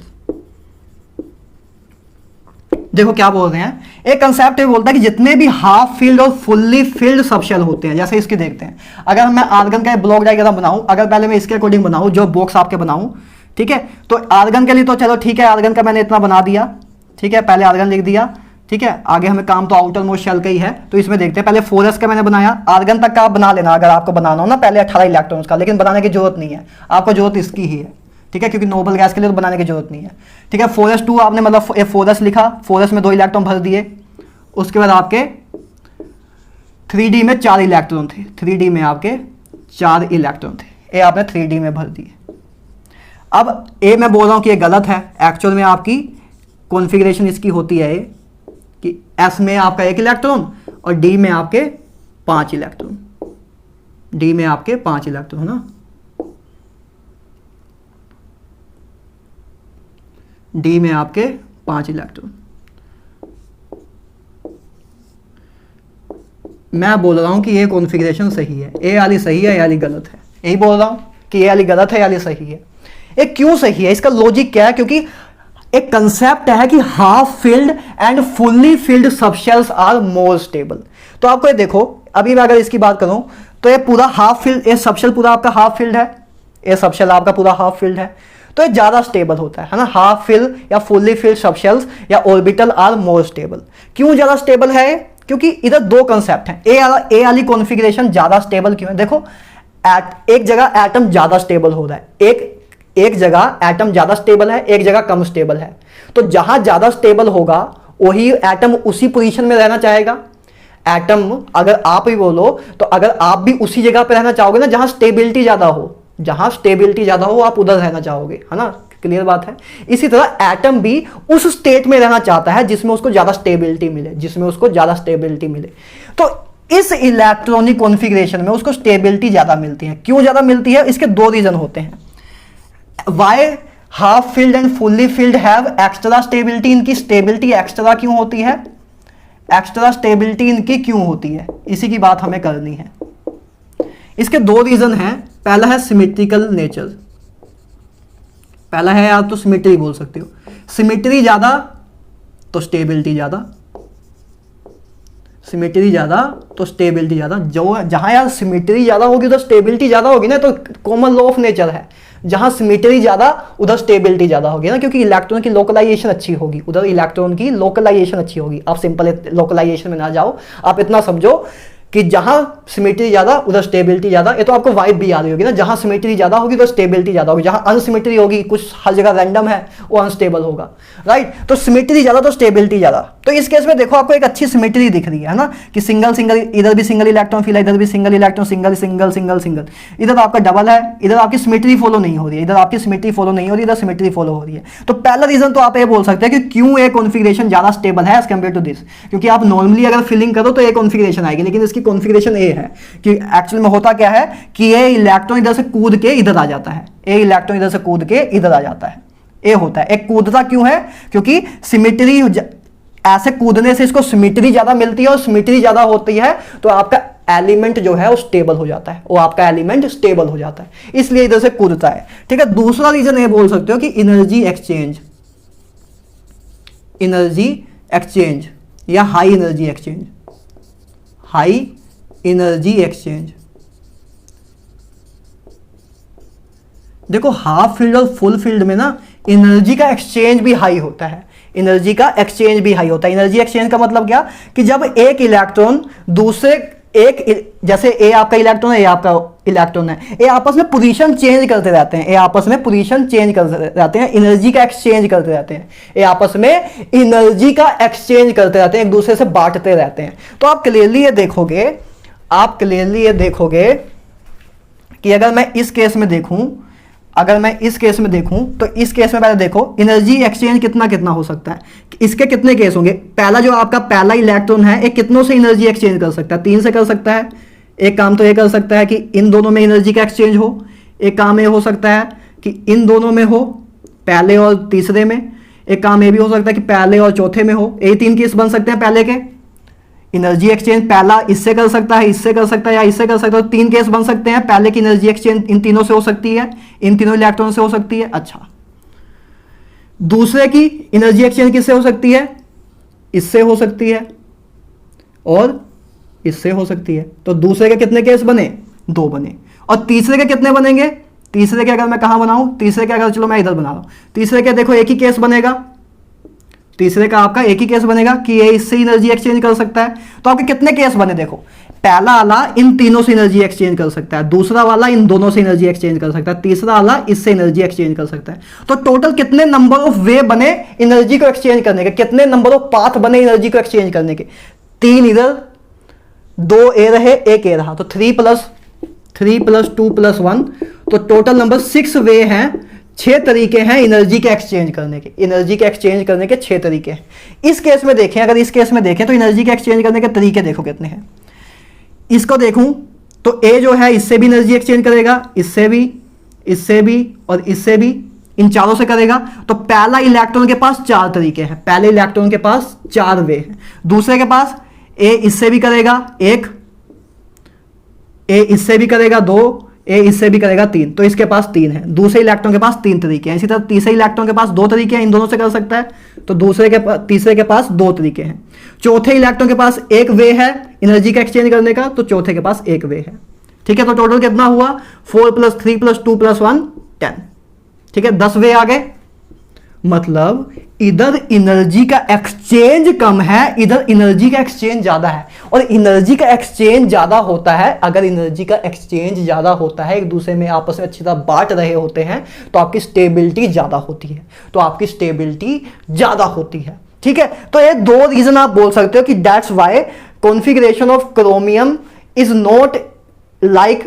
[SPEAKER 1] देखो क्या बोल रहे हैं, एक कंसेप्ट ये बोलता है कि जितने भी हाफ फील्ड और फुल्ली फील्ड सबशेल होते हैं, जैसे इसके देखते हैं, अगर मैं आर्गन का ब्लॉक डायग्राम बनाऊं, अगर पहले मैं इसके अकॉर्डिंग बनाऊं, जो बॉक्स आपके बनाऊं, ठीक है, तो आर्गन के लिए तो चलो ठीक है, आर्गन का मैंने इतना बना दिया, ठीक है, पहले आर्गन लिख दिया, ठीक है। आगे हमें काम तो आउटर मोस्ट शेल का ही है, तो इसमें देखते हैं, पहले 4s का मैंने बनाया, आर्गन तक का आप बना लेना अगर आपको बनाना हो ना, पहले 18 इलेक्ट्रॉन्स का, लेकिन बनाने की जरूरत नहीं है, आपको जरूरत इसकी ही है, ठीक है, क्योंकि नोबल गैस के लिए तो बनाने की जरूरत नहीं है। ठीक है, 4s2 आपने मतलब 4s लिखा, 4s में 2 इलेक्ट्रॉन भर दिए, उसके बाद आपके 3d में 4 इलेक्ट्रॉन थे, 3d में आपके 4 इलेक्ट्रॉन थे, ये आपने 3d में भर दिए। अब ए मैं बोल रहा हूं कि ये गलत है, एक्चुअल में आपकी कॉन्फ़िगरेशन इसकी होती है कि एस में आपका 1 इलेक्ट्रॉन और डी में आपके 5 इलेक्ट्रॉन, डी में आपके 5 इलेक्ट्रॉन, है ना, डी में आपके 5 इलेक्ट्रॉन। मैं बोल रहा हूं कि ये कॉन्फ़िगरेशन सही है, ए वाली सही है, ए वाली गलत है, यही बोल रहा हूं कि ए वाली गलत है, ए वाली सही है। ये क्यों सही है, इसका लॉजिक क्या है, क्योंकि एक कंसेप्ट है कि half filled and fully filled subshells are more stable. तो आपको ये देखो, अभी मैं अगर इसकी बात करूं तो ये पूरा हाफ फिल्ड, ये सबशेल पूरा आपका हाफ फिल्ड है, ये सबशेल आपका पूरा हाफ फिल्ड है, तो ये ज्यादा स्टेबल होता है ना। हाफ फिल्ड या फुल्ली फिल्ड सबशेल्स या ऑर्बिटल आर मोर स्टेबल। क्यों ज्यादा स्टेबल है? क्योंकि इधर दो कंसेप्ट हैं। ए वाली कॉन्फ़िगरेशन ज्यादा स्टेबल क्यों है? देखो, एक जगह एटम ज्यादा स्टेबल हो रहा है, एक जगह एटम ज्यादा स्टेबल है, एक जगह कम स्टेबल है। तो जहां ज्यादा स्टेबल होगा वही एटम उसी पोजीशन में रहना चाहेगा। एटम, अगर आप ही बोलो तो अगर आप भी उसी जगह पे रहना चाहोगे ना जहां स्टेबिलिटी ज्यादा हो, जहां स्टेबिलिटी ज्यादा हो आप उधर रहना चाहोगे, है ना। क्लियर बात है। इसी तरह एटम भी उस स्टेट में रहना चाहता है जिसमें उसको ज्यादा स्टेबिलिटी मिले, जिसमें उसको ज्यादा स्टेबिलिटी मिले। तो इस इलेक्ट्रॉनिक कॉन्फ़िगरेशन में उसको स्टेबिलिटी ज्यादा मिलती है। क्यों ज्यादा मिलती है? इसके दो रीजन होते हैं। Why half filled and fully filled have extra stability? इनकी स्टेबिलिटी एक्स्ट्रा क्यों होती है? एक्स्ट्रा स्टेबिलिटी इनकी क्यों होती है, इसी की बात हमें करनी है। इसके दो रीजन हैं। पहला है सिमेट्रिकल नेचर, पहला है, आप तो सिमेट्री बोल सकते हो। सिमेट्री ज्यादा तो स्टेबिलिटी ज्यादा, सिमेट्री ज्यादा तो स्टेबिलिटी ज्यादा। जो जहां यार सिमेट्री ज्यादा होगी तो स्टेबिलिटी ज्यादा होगी ना, तो कॉमन लॉ ऑफ नेचर है। जहां सिमेट्री ज्यादा उधर स्टेबिलिटी ज्यादा होगी ना, क्योंकि इलेक्ट्रॉन की लोकलाइजेशन अच्छी होगी, उधर इलेक्ट्रॉन की लोकलाइजेशन अच्छी होगी। आप सिंपल लोकलाइजेशन में ना जाओ, आप इतना समझो कि जहां सिमेट्री ज्यादा उधर स्टेबिलिटी ज्यादा। ये तो आपको वाइब भी आ रही होगी ना, जहां सिमेट्री ज्यादा होगी तो स्टेबिलिटी ज्यादा होगी, जहां अनसिमेट्री होगी, कुछ हर जगह रैंडम है, वो अनस्टेबल होगा, राइट। तो सिमेट्री ज्यादा तो स्टेबिलिटी ज्यादा। तो इस केस में देखो आपको एक अच्छी सिमेट्री दिख रही है ना, कि सिंगल सिंगल, इधर भी सिंगल इलेक्ट्रॉन फिल है, इधर भी single electron, single single single single, इधर आपका डबल है, इधर आपकी सिमेट्री फॉलो नहीं हो रही है, इधर आपकी सिमेट्री फॉलो नहीं हो रही है, इधर सिमेट्री फॉलो हो रही है। तो पहला रीजन तो आप ये बोल सकते हैं कि क्यों ये कॉन्फ़िगरेशन ज्यादा स्टेबल है एज कंपेयर टू दिस, क्योंकि आप नॉर्मली अगर फिलिंग करो तो ये कॉन्फ़िगरेशन आएगी, लेकिन इसकी कॉन्फ़िगरेशन ए है कि एक्चुअल में होता क्या है कि ये इलेक्ट्रॉन इधर से कूद के इधर आ जाता है, ये इलेक्ट्रॉन इधर से कूद के इधर आ जाता है, ये होता है। एक कूदता क्यों है? क्योंकि सिमेट्री, ऐसे कूदने से इसको सिमेट्री ज्यादा मिलती है, और सिमेट्री ज्यादा होती है तो आपका एलिमेंट जो है वो स्टेबल हो जाता है, वो आपका एलिमेंट स्टेबल हो जाता है, इसलिए इधर से कूदता है। ठीक है। दूसरा रीजन ये बोल सकते हो कि एनर्जी एक्सचेंज, एनर्जी एक्सचेंज या high energy exchange, high energy exchange. देखो हाफ फील्ड और फुल फील्ड में ना एनर्जी का एक्सचेंज भी हाई होता है, एनर्जी का एक्सचेंज भी हाई होता है। एनर्जी एक्सचेंज का मतलब क्या? कि जब एक इलेक्ट्रॉन दूसरे, एक जैसे ए आपका इलेक्ट्रॉन है, ए आपका इलेक्ट्रॉन है, ये आपस में पोजीशन चेंज करते रहते हैं, ये आपस में पोजीशन चेंज करते रहते हैं, एनर्जी का एक्सचेंज करते रहते हैं, ये आपस में एनर्जी का एक्सचेंज करते रहते हैं, एक दूसरे से बांटते रहते हैं। तो आप क्लियरली ये देखोगे, आप क्लियरली ये देखोगे कि अगर मैं इस केस में देखूं, अगर मैं इस केस में देखूं तो इस केस में पहले देखो एनर्जी एक्सचेंज कितना कितना हो सकता है। इसके कितने केस होंगे? पहला जो आपका पहला इलेक्ट्रॉन है, एक कितनों से एनर्जी एक्सचेंज कर सकता है? 3 से कर सकता है। एक काम तो ये कर सकता है कि इन दोनों में एनर्जी का एक्सचेंज हो, एक काम ये हो सकता है कि इन दोनों में हो, पहले और तीसरे में। एक काम ये भी हो सकता है कि पहले और चौथे में हो। ये 3 केस बन सकते हैं पहले के। एनर्जी एक्सचेंज पहला इससे कर सकता है, इससे कर सकता है, या इससे कर सकता है। तो 3 केस बन सकते हैं। पहले की एनर्जी एक्सचेंज इन तीनों से हो सकती है, इन तीनों इलेक्ट्रॉन से हो सकती है। अच्छा, दूसरे की एनर्जी एक्सचेंज किससे हो सकती है? इससे हो सकती है और इससे हो सकती है। तो दूसरे के कितने केस बने? 2 बने। और तीसरे के कितने बनेंगे? तीसरे के अगर मैं कहां बनाऊं, तीसरे के अगर चलो मैं इधर बना रहा हूं, तीसरे के देखो एक ही केस बनेगा, तीसरे का आपका एक ही केस बनेगा कि ये इससे एनर्जी एक्सचेंज कर सकता है। तो आपके कितने केस बने? देखो, पहला वाला इन तीनों से एनर्जी एक्सचेंज कर सकता है, दूसरा वाला इन दोनों से एनर्जी एक्सचेंज कर सकता है, तीसरा वाला इससे एनर्जी एक्सचेंज कर सकता है। तो टोटल कितने नंबर ऑफ वे बने एनर्जी को एक्सचेंज करने के? कितने नंबर ऑफ पाथ बने एनर्जी को एक्सचेंज करने के? 3 इधर, 2 ए रहे, 1 ए रहा, तो 3 + 2 + 1, तो टोटल नंबर 6 वे हैं, 6 तरीके हैं एनर्जी के एक्सचेंज करने के। एनर्जी के एक्सचेंज करने के 6 तरीके हैं। इस केस में देखें, अगर इस केस में देखें तो एनर्जी के एक्सचेंज करने के तरीके देखो कितने हैं। इसको देखूं तो ए जो है इससे भी एनर्जी एक्सचेंज करेगा, इससे भी, इससे भी और इससे भी, इन चारों से करेगा। तो पहला इलेक्ट्रॉन के पास 4 तरीके हैं, पहले इलेक्ट्रॉन के पास 4 वे हैं। दूसरे के पास ए इससे भी करेगा 1, ए इससे भी करेगा 2, ए इससे भी करेगा 3, तो इसके पास 3 है। दूसरे इलेक्ट्रॉन के पास 3 तरीके हैं। इसी तरह तीसरे इलेक्ट्रॉन के पास 2 तरीके हैं, इन दोनों से कर सकता है, तो तीसरे के पास 2 तरीके हैं। चौथे इलेक्ट्रॉन के पास एक वे है एनर्जी का एक्सचेंज करने का, तो चौथे के पास एक वे है। ठीक है, तो टोटल कितना हुआ 4 + 3 + 2 + 1 10। ठीक है, 10 वे आ गए। मतलब इधर एनर्जी का एक्सचेंज कम है, इधर एनर्जी का एक्सचेंज ज्यादा है। और एनर्जी का एक्सचेंज ज्यादा होता है, अगर एनर्जी का एक्सचेंज ज्यादा होता है, एक दूसरे में आपस में अच्छी तरह बांट रहे होते हैं, तो आपकी स्टेबिलिटी ज्यादा होती है, तो आपकी स्टेबिलिटी ज्यादा होती है। ठीक है, तो ये 2 रीजन आप बोल सकते हो कि that's why configuration of chromium is not like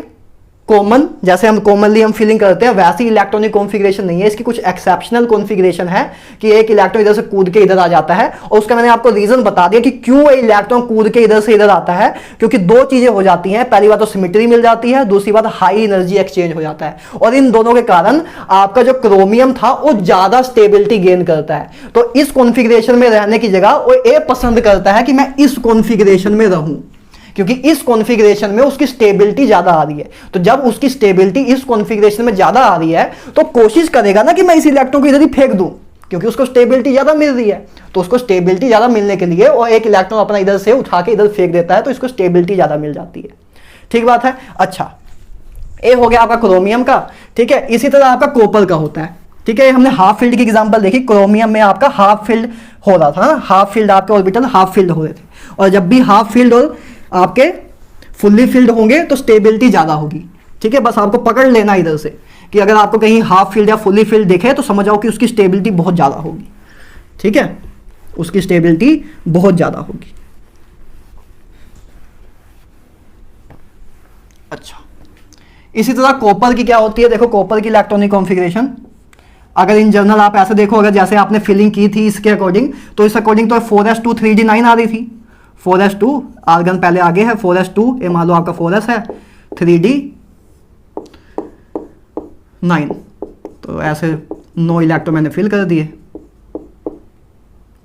[SPEAKER 1] common, जैसे हम कॉमनली हम फीलिंग करते हैं वैसी इलेक्ट्रॉनिक कॉन्फ़िगरेशन नहीं है। इसकी कुछ एक्सेप्शनल कॉन्फ़िगरेशन है कि एक इलेक्ट्रॉन इधर से कूद के इधर आ जाता है, और उसका मैंने आपको रीजन बता दिया कि क्यों इलेक्ट्रॉन कूद के इधर से इधर आता है। क्योंकि 2 चीजें हो जाती हैं, पहली बात तो सिमेट्री मिल जाती है, दूसरी बात हाई एनर्जी एक्सचेंज हो जाता है, और इन दोनों के कारण आपका जो क्रोमियम था वो ज्यादा स्टेबिलिटी गेन करता है। तो इस कॉन्फ़िगरेशन में रहने की जगह वो ये पसंद करता है कि मैं इस कॉन्फ़िगरेशन में रहूं, क्योंकि इस कॉन्फ़िगरेशन में उसकी स्टेबिलिटी ज्यादा आ रही है। तो जब उसकी स्टेबिलिटी इस कॉन्फ़िगरेशन में ज्यादा आ रही है, तो कोशिश करेगा ना कि मैं इस इलेक्ट्रॉन को इधर ही फेंक दूं, क्योंकि उसको स्टेबिलिटी ज्यादा मिल रही है। तो उसको स्टेबिलिटी ज्यादा मिलने के लिए और एक इलेक्ट्रॉन अपना इधर से उठा के इधर फेंक देता है, तो इसको स्टेबिलिटी ज्यादा मिल जाती है। ठीक बात है। अच्छा, ये हो गया आपका क्रोमियम का। ठीक है, इसी तरह आपका कॉपर का होता है। ठीक है, हमने हाफ फील्ड की एग्जांपल देखी, क्रोमियम में आपका हाफ फील्ड हो रहा था ना, हाफ फील्ड आपके ऑर्बिटल हाफ फील्ड हो रहे थे, और जब भी हाफ फील्ड और आपके फुल्ली फील्ड होंगे तो स्टेबिलिटी ज्यादा होगी। ठीक है, बस आपको पकड़ लेना इधर से कि अगर आपको कहीं हाफ फील्ड या फुल्ली फील्ड दिखे तो समझ आओ कि उसकी स्टेबिलिटी बहुत ज्यादा होगी। ठीक है, उसकी स्टेबिलिटी बहुत ज्यादा होगी। अच्छा, इसी तरह कॉपर की क्या होती है, देखो कॉपर की इलेक्ट्रॉनिक कॉन्फ़िगरेशन अगर इन जनरल आप ऐसे देखो, अगर जैसे आपने फिलिंग की थी इसके अकॉर्डिंग, तो इस अकॉर्डिंग तो 4s2 3d9 आ रही थी। 4s2 आर्गन पहले आगे है, 4s2 ये मान लो आपका 4s है, 3d9, तो ऐसे 9 इलेक्ट्रॉन मैंने फिल कर दिए।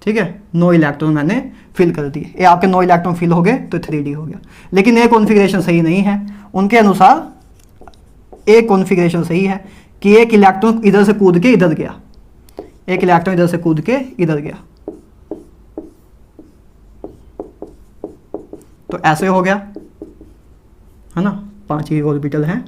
[SPEAKER 1] ठीक है, 9 इलेक्ट्रॉन मैंने फिल कर दिए, ये आपके 9 इलेक्ट्रॉन फिल हो गए तो 3d हो गया। लेकिन ये कॉन्फ़िगरेशन सही नहीं है, उनके अनुसार एक कॉन्फ़िगरेशन सही है कि एक इलेक्ट्रॉन इधर से कूद के इधर गया, एक इलेक्ट्रॉन इधर से कूद के इधर गया, तो ऐसे हो गया है ना, 5 ही ऑर्बिटल हैं,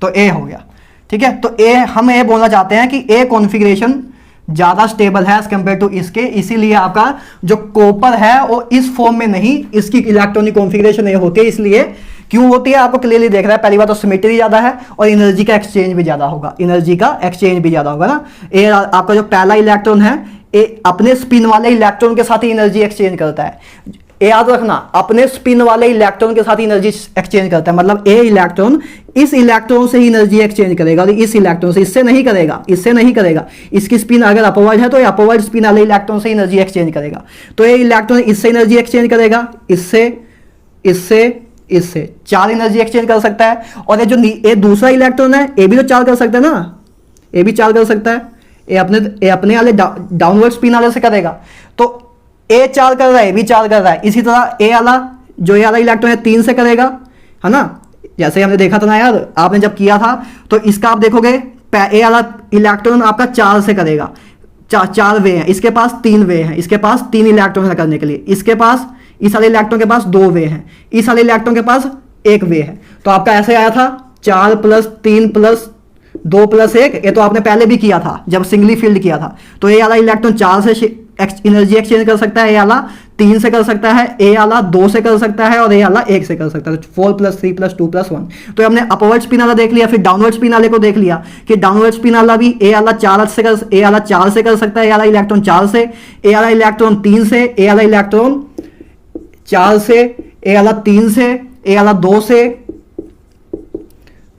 [SPEAKER 1] तो ए हो गया। ठीक है, तो ए हम ये बोलना चाहते हैं कि ए कॉन्फ़िगरेशन ज्यादा स्टेबल है एज कंपेयर टू इसके, इसीलिए आपका जो कॉपर है वो इस फॉर्म में नहीं, इसकी इलेक्ट्रॉनिक कॉन्फ़िगरेशन ये होती है। इसलिए क्यों होती है आपको क्लियरली देख रहा है, पहली बात तो सिमेट्री ज्यादा है और एनर्जी का एक्सचेंज भी ज्यादा होगा, एनर्जी का एक्सचेंज भी ज्यादा होगा ना। ये आपका जो पहला इलेक्ट्रॉन है ये अपने स्पिन वाले इलेक्ट्रॉन के साथ ही एनर्जी एक्सचेंज करता है, ये याद रखना, अपने स्पिन वाले इलेक्ट्रॉन के साथ एनर्जी एक्सचेंज करता है। मतलब ए इलेक्ट्रॉन इस इलेक्ट्रॉन से ही एनर्जी एक्सचेंज करेगा और इस इलेक्ट्रॉन से, इससे नहीं करेगा, इससे नहीं करेगा। इसकी स्पिन अगर अपवर्ड है तो ये अपवर्ड स्पिन वाले इलेक्ट्रॉन से एनर्जी एक्सचेंज करेगा। तो ये इलेक्ट्रॉन इससे एनर्जी एक्सचेंज करेगा, इससे, इससे, इससे 4 एनर्जी एक्सचेंज कर सकता है। और ये जो ये दूसरा इलेक्ट्रॉन है ये भी तो 4 कर सकता है ना, ये भी 4 कर सकता है, ये अपने वाले डाउनवर्ड स्पिन वाले से करेगा। तो ए 4 कर रहा है, भी 4 कर रहा है। इसी तरह ए वाला जो ये वाला इलेक्ट्रॉन है 3 से करेगा, है ना, जैसे हमने देखा था ना यार, आपने जब किया था तो इसका आप देखोगे ए वाला इलेक्ट्रॉन आपका 4 से करेगा, 4 वे हैं, इसके पास 3 वे हैं, इसके पास 3 इलेक्ट्रॉन करने के लिए, इसके पास, इस वाले इलेक्ट्रॉन के पास 2 वे हैं, इस वाले इलेक्ट्रॉन के पास 1 वे है। तो आपका ऐसे आया था 4 + 3 + 2 + 1, ये तो आपने पहले भी किया था जब सिंगली फील्ड किया था। तो ये वाला इलेक्ट्रॉन 4 से एनर्जी एक्सचेंज कर सकता है, ए वाला 3 से कर सकता है, ए वाला 2 से कर सकता है और ए वाला 1 से कर सकता है। 4 + 3 + 2 + 1। तो हमने अपवर्ड स्पिन वाला देख लिया, फिर डाउनवर्ड स्पिन वाले को देख लिया कि डाउनवर्ड स्पिन वाला भी ए वाला 4 से कर सकता है, ए वाला इलेक्ट्रॉन 4 से, ए वाला इलेक्ट्रॉन 3 से, ए वाला इलेक्ट्रॉन 4 से, ए वाला 3 से, ए वाला 2 से,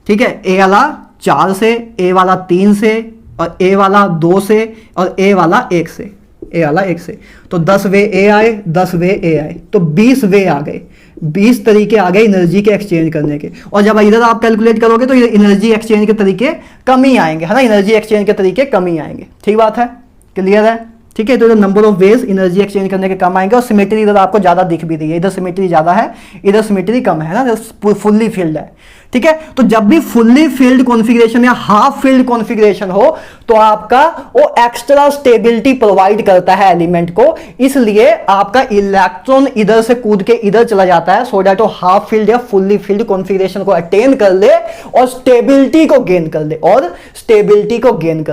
[SPEAKER 1] ठीक है, ए वाला 4 से, ए वाला 3 से, और ए वाला 2 से, और ए वाला 1 से, ए वाला 1 से। तो 10 वे ए आए, 10 वे ए आए, तो 20 वे आ गए, 20 तरीके आ गए एनर्जी के एक्सचेंज करने के। और जब इधर आप कैलकुलेट करोगे तो एनर्जी एक्सचेंज के तरीके कम ही आएंगे, है ना, एनर्जी एक्सचेंज के तरीके कम ही आएंगे। ठीक बात है, क्लियर है। ठीक है, तो number of ways energy exchange करने के कम आएंगे। और सिमेट्री इधर आपको ज्यादा दिख भी रही है, इधर सिमेट्री ज्यादा है, इधर सिमेट्री कम है ना, फुल्ली फील्ड है। ठीक है। तो जब भी फुल्ली फिल्ड कॉन्फ़िगरेशन या हाफ फिल्ड कॉन्फ़िगरेशन हो तो आपका वो एक्स्ट्रा स्टेबिलिटी प्रोवाइड करता है एलिमेंट को, इसलिए आपका इलेक्ट्रॉन इधर से कूद के इधर चला जाता है सो दैट वो हाफ फिल्ड या फुल्ली फिल्ड कॉन्फ़िगरेशन को अटेन कर ले और स्टेबिलिटी को गेन कर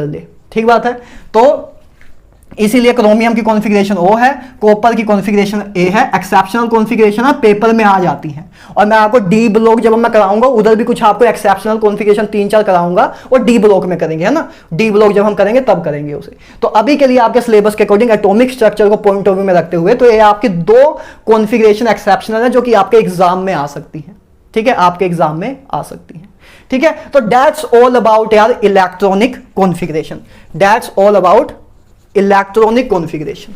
[SPEAKER 1] ले। ठीक बात है। तो इसीलिए क्रोमियम की कॉन्फ़िगरेशन O है, कॉपर की कॉन्फ़िगरेशन A है, एक्सेप्शनल कॉन्फ़िगरेशन है पेपर में आ जाती है। और मैं आपको डी ब्लॉक जब मैं कराऊंगा उधर भी कुछ आपको एक्सेप्शनल कॉन्फ़िगरेशन 3-4 कराऊंगा और डी ब्लॉक में करेंगे, है ना। डी ब्लॉक जब हम करेंगे तब करेंगे उसे। तो अभी के लिए आपके सिलेबस के अकॉर्डिंग एटॉमिक स्ट्रक्चर को पॉइंट ऑफ व्यू में रखते हुए तो ये आपकी 2 कॉन्फ़िगरेशन एक्सेप्शनल है जो कि आपके एग्जाम में आ सकती है। ठीक है, आपके एग्जाम में आ सकती है। ठीक है, तो दैट्स ऑल अबाउट यार electronic configuration, that's all about electronic configuration.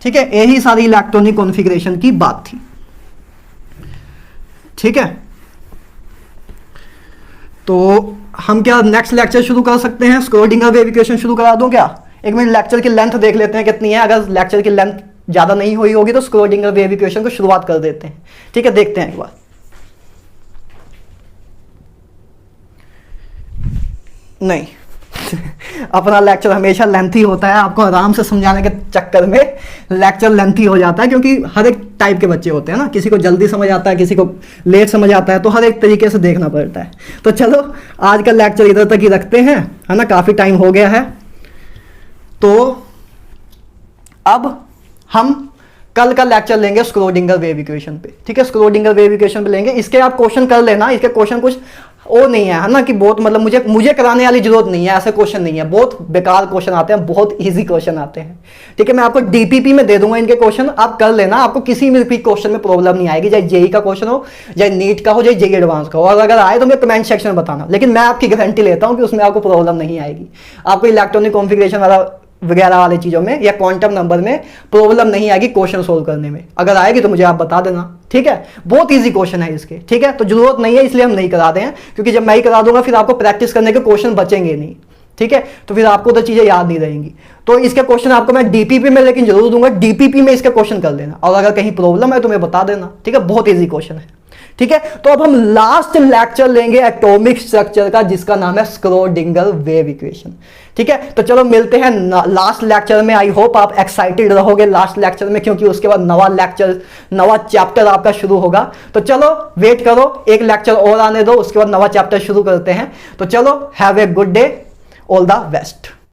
[SPEAKER 1] ठीक है, यही सारी इलेक्ट्रॉनिक कॉन्फ़िगरेशन की बात थी। ठीक है, तो हम क्या नेक्स्ट लेक्चर शुरू कर सकते हैं? स्क्रोडिंगर वेव इक्वेशन शुरू करा दूं क्या? एक मिनट लेक्चर की लेंथ देख लेते हैं कितनी है। अगर लेक्चर की लेंथ ज्यादा नहीं हुई होगी तो स्क्रोडिंगर वेव इक्वेशन को शुरुआत कर देते हैं। ठीक है, देखते हैं एक बार। नहीं अपना लेक्चर हमेशा लेंथी होता है, आपको आराम से समझाने के चक्कर में लेक्चर लेंथी हो जाता है, क्योंकि हर एक टाइप के बच्चे होते हैं ना, किसी को जल्दी समझ आता है, किसी को लेट समझ आता है, तो हर एक तरीके से देखना पड़ता है। तो चलो आज का लेक्चर इधर तक ही रखते हैं, है ना, काफ़ी टाइम हो गया है। तो अब हम कल का लेक्चर लेंगे स्क्रोडिंगर वेव इक्वेशन पे। ठीक है, स्क्रोडिंगर वेव इक्वेशन पे लेंगे। इसके आप क्वेश्चन कर लेना, इसके क्वेश्चन कुछ वो नहीं है ना कि बहुत मतलब मुझे कराने वाली जरूरत नहीं है, ऐसे क्वेश्चन नहीं है। बहुत बेकार क्वेश्चन आते हैं, बहुत इजी क्वेश्चन आते हैं। ठीक है, मैं आपको डीपीपी में दे दूंगा इनके क्वेश्चन, आप कर लेना, आपको किसी में भी क्वेश्चन में प्रॉब्लम नहीं आएगी, चाहे जेई का क्वेश्चन हो, चाहे नीट का हो, चाहे जेई एडवांस का हो। और अगर आए तो मुझे कमेंट सेक्शन में बताना, लेकिन मैं आपकी गारंटी लेता हूं कि उसमें आपको प्रॉब्लम नहीं आएगी। आपको इलेक्ट्रॉनिक कॉन्फ़िगरेशन वाला वगैरह वाली चीज़ों में या क्वांटम नंबर में प्रॉब्लम नहीं आएगी क्वेश्चन सोल्व करने में। अगर आएगी तो मुझे आप बता देना। ठीक है, बहुत इजी क्वेश्चन है इसके। ठीक है, तो जरूरत नहीं है, इसलिए हम नहीं करा रहे हैं, क्योंकि जब मैं ही करा दूंगा फिर आपको प्रैक्टिस करने के क्वेश्चन बचेंगे नहीं। ठीक है, तो फिर आपको तो चीज़ें याद नहीं रहेंगी। तो इसके क्वेश्चन आपको मैं डीपीपी में लेकिन जरूर दूंगा, डीपीपी में इसके क्वेश्चन कर लेना, और अगर कहीं प्रॉब्लम है तो मैं बता देना। ठीक है, बहुत ईजी क्वेश्चन है। ठीक है, तो अब हम लास्ट लेक्चर लेंगे एटॉमिक स्ट्रक्चर का, जिसका नाम है स्क्रोडिंगर वेव इक्वेशन। ठीक है, तो चलो मिलते हैं लास्ट लेक्चर में। आई होप आप एक्साइटेड रहोगे लास्ट लेक्चर में, क्योंकि उसके बाद नवा चैप्टर आपका शुरू होगा। तो चलो वेट करो, एक लेक्चर और आने दो, उसके बाद नवा चैप्टर शुरू करते हैं। तो चलो, have a good day, all the best.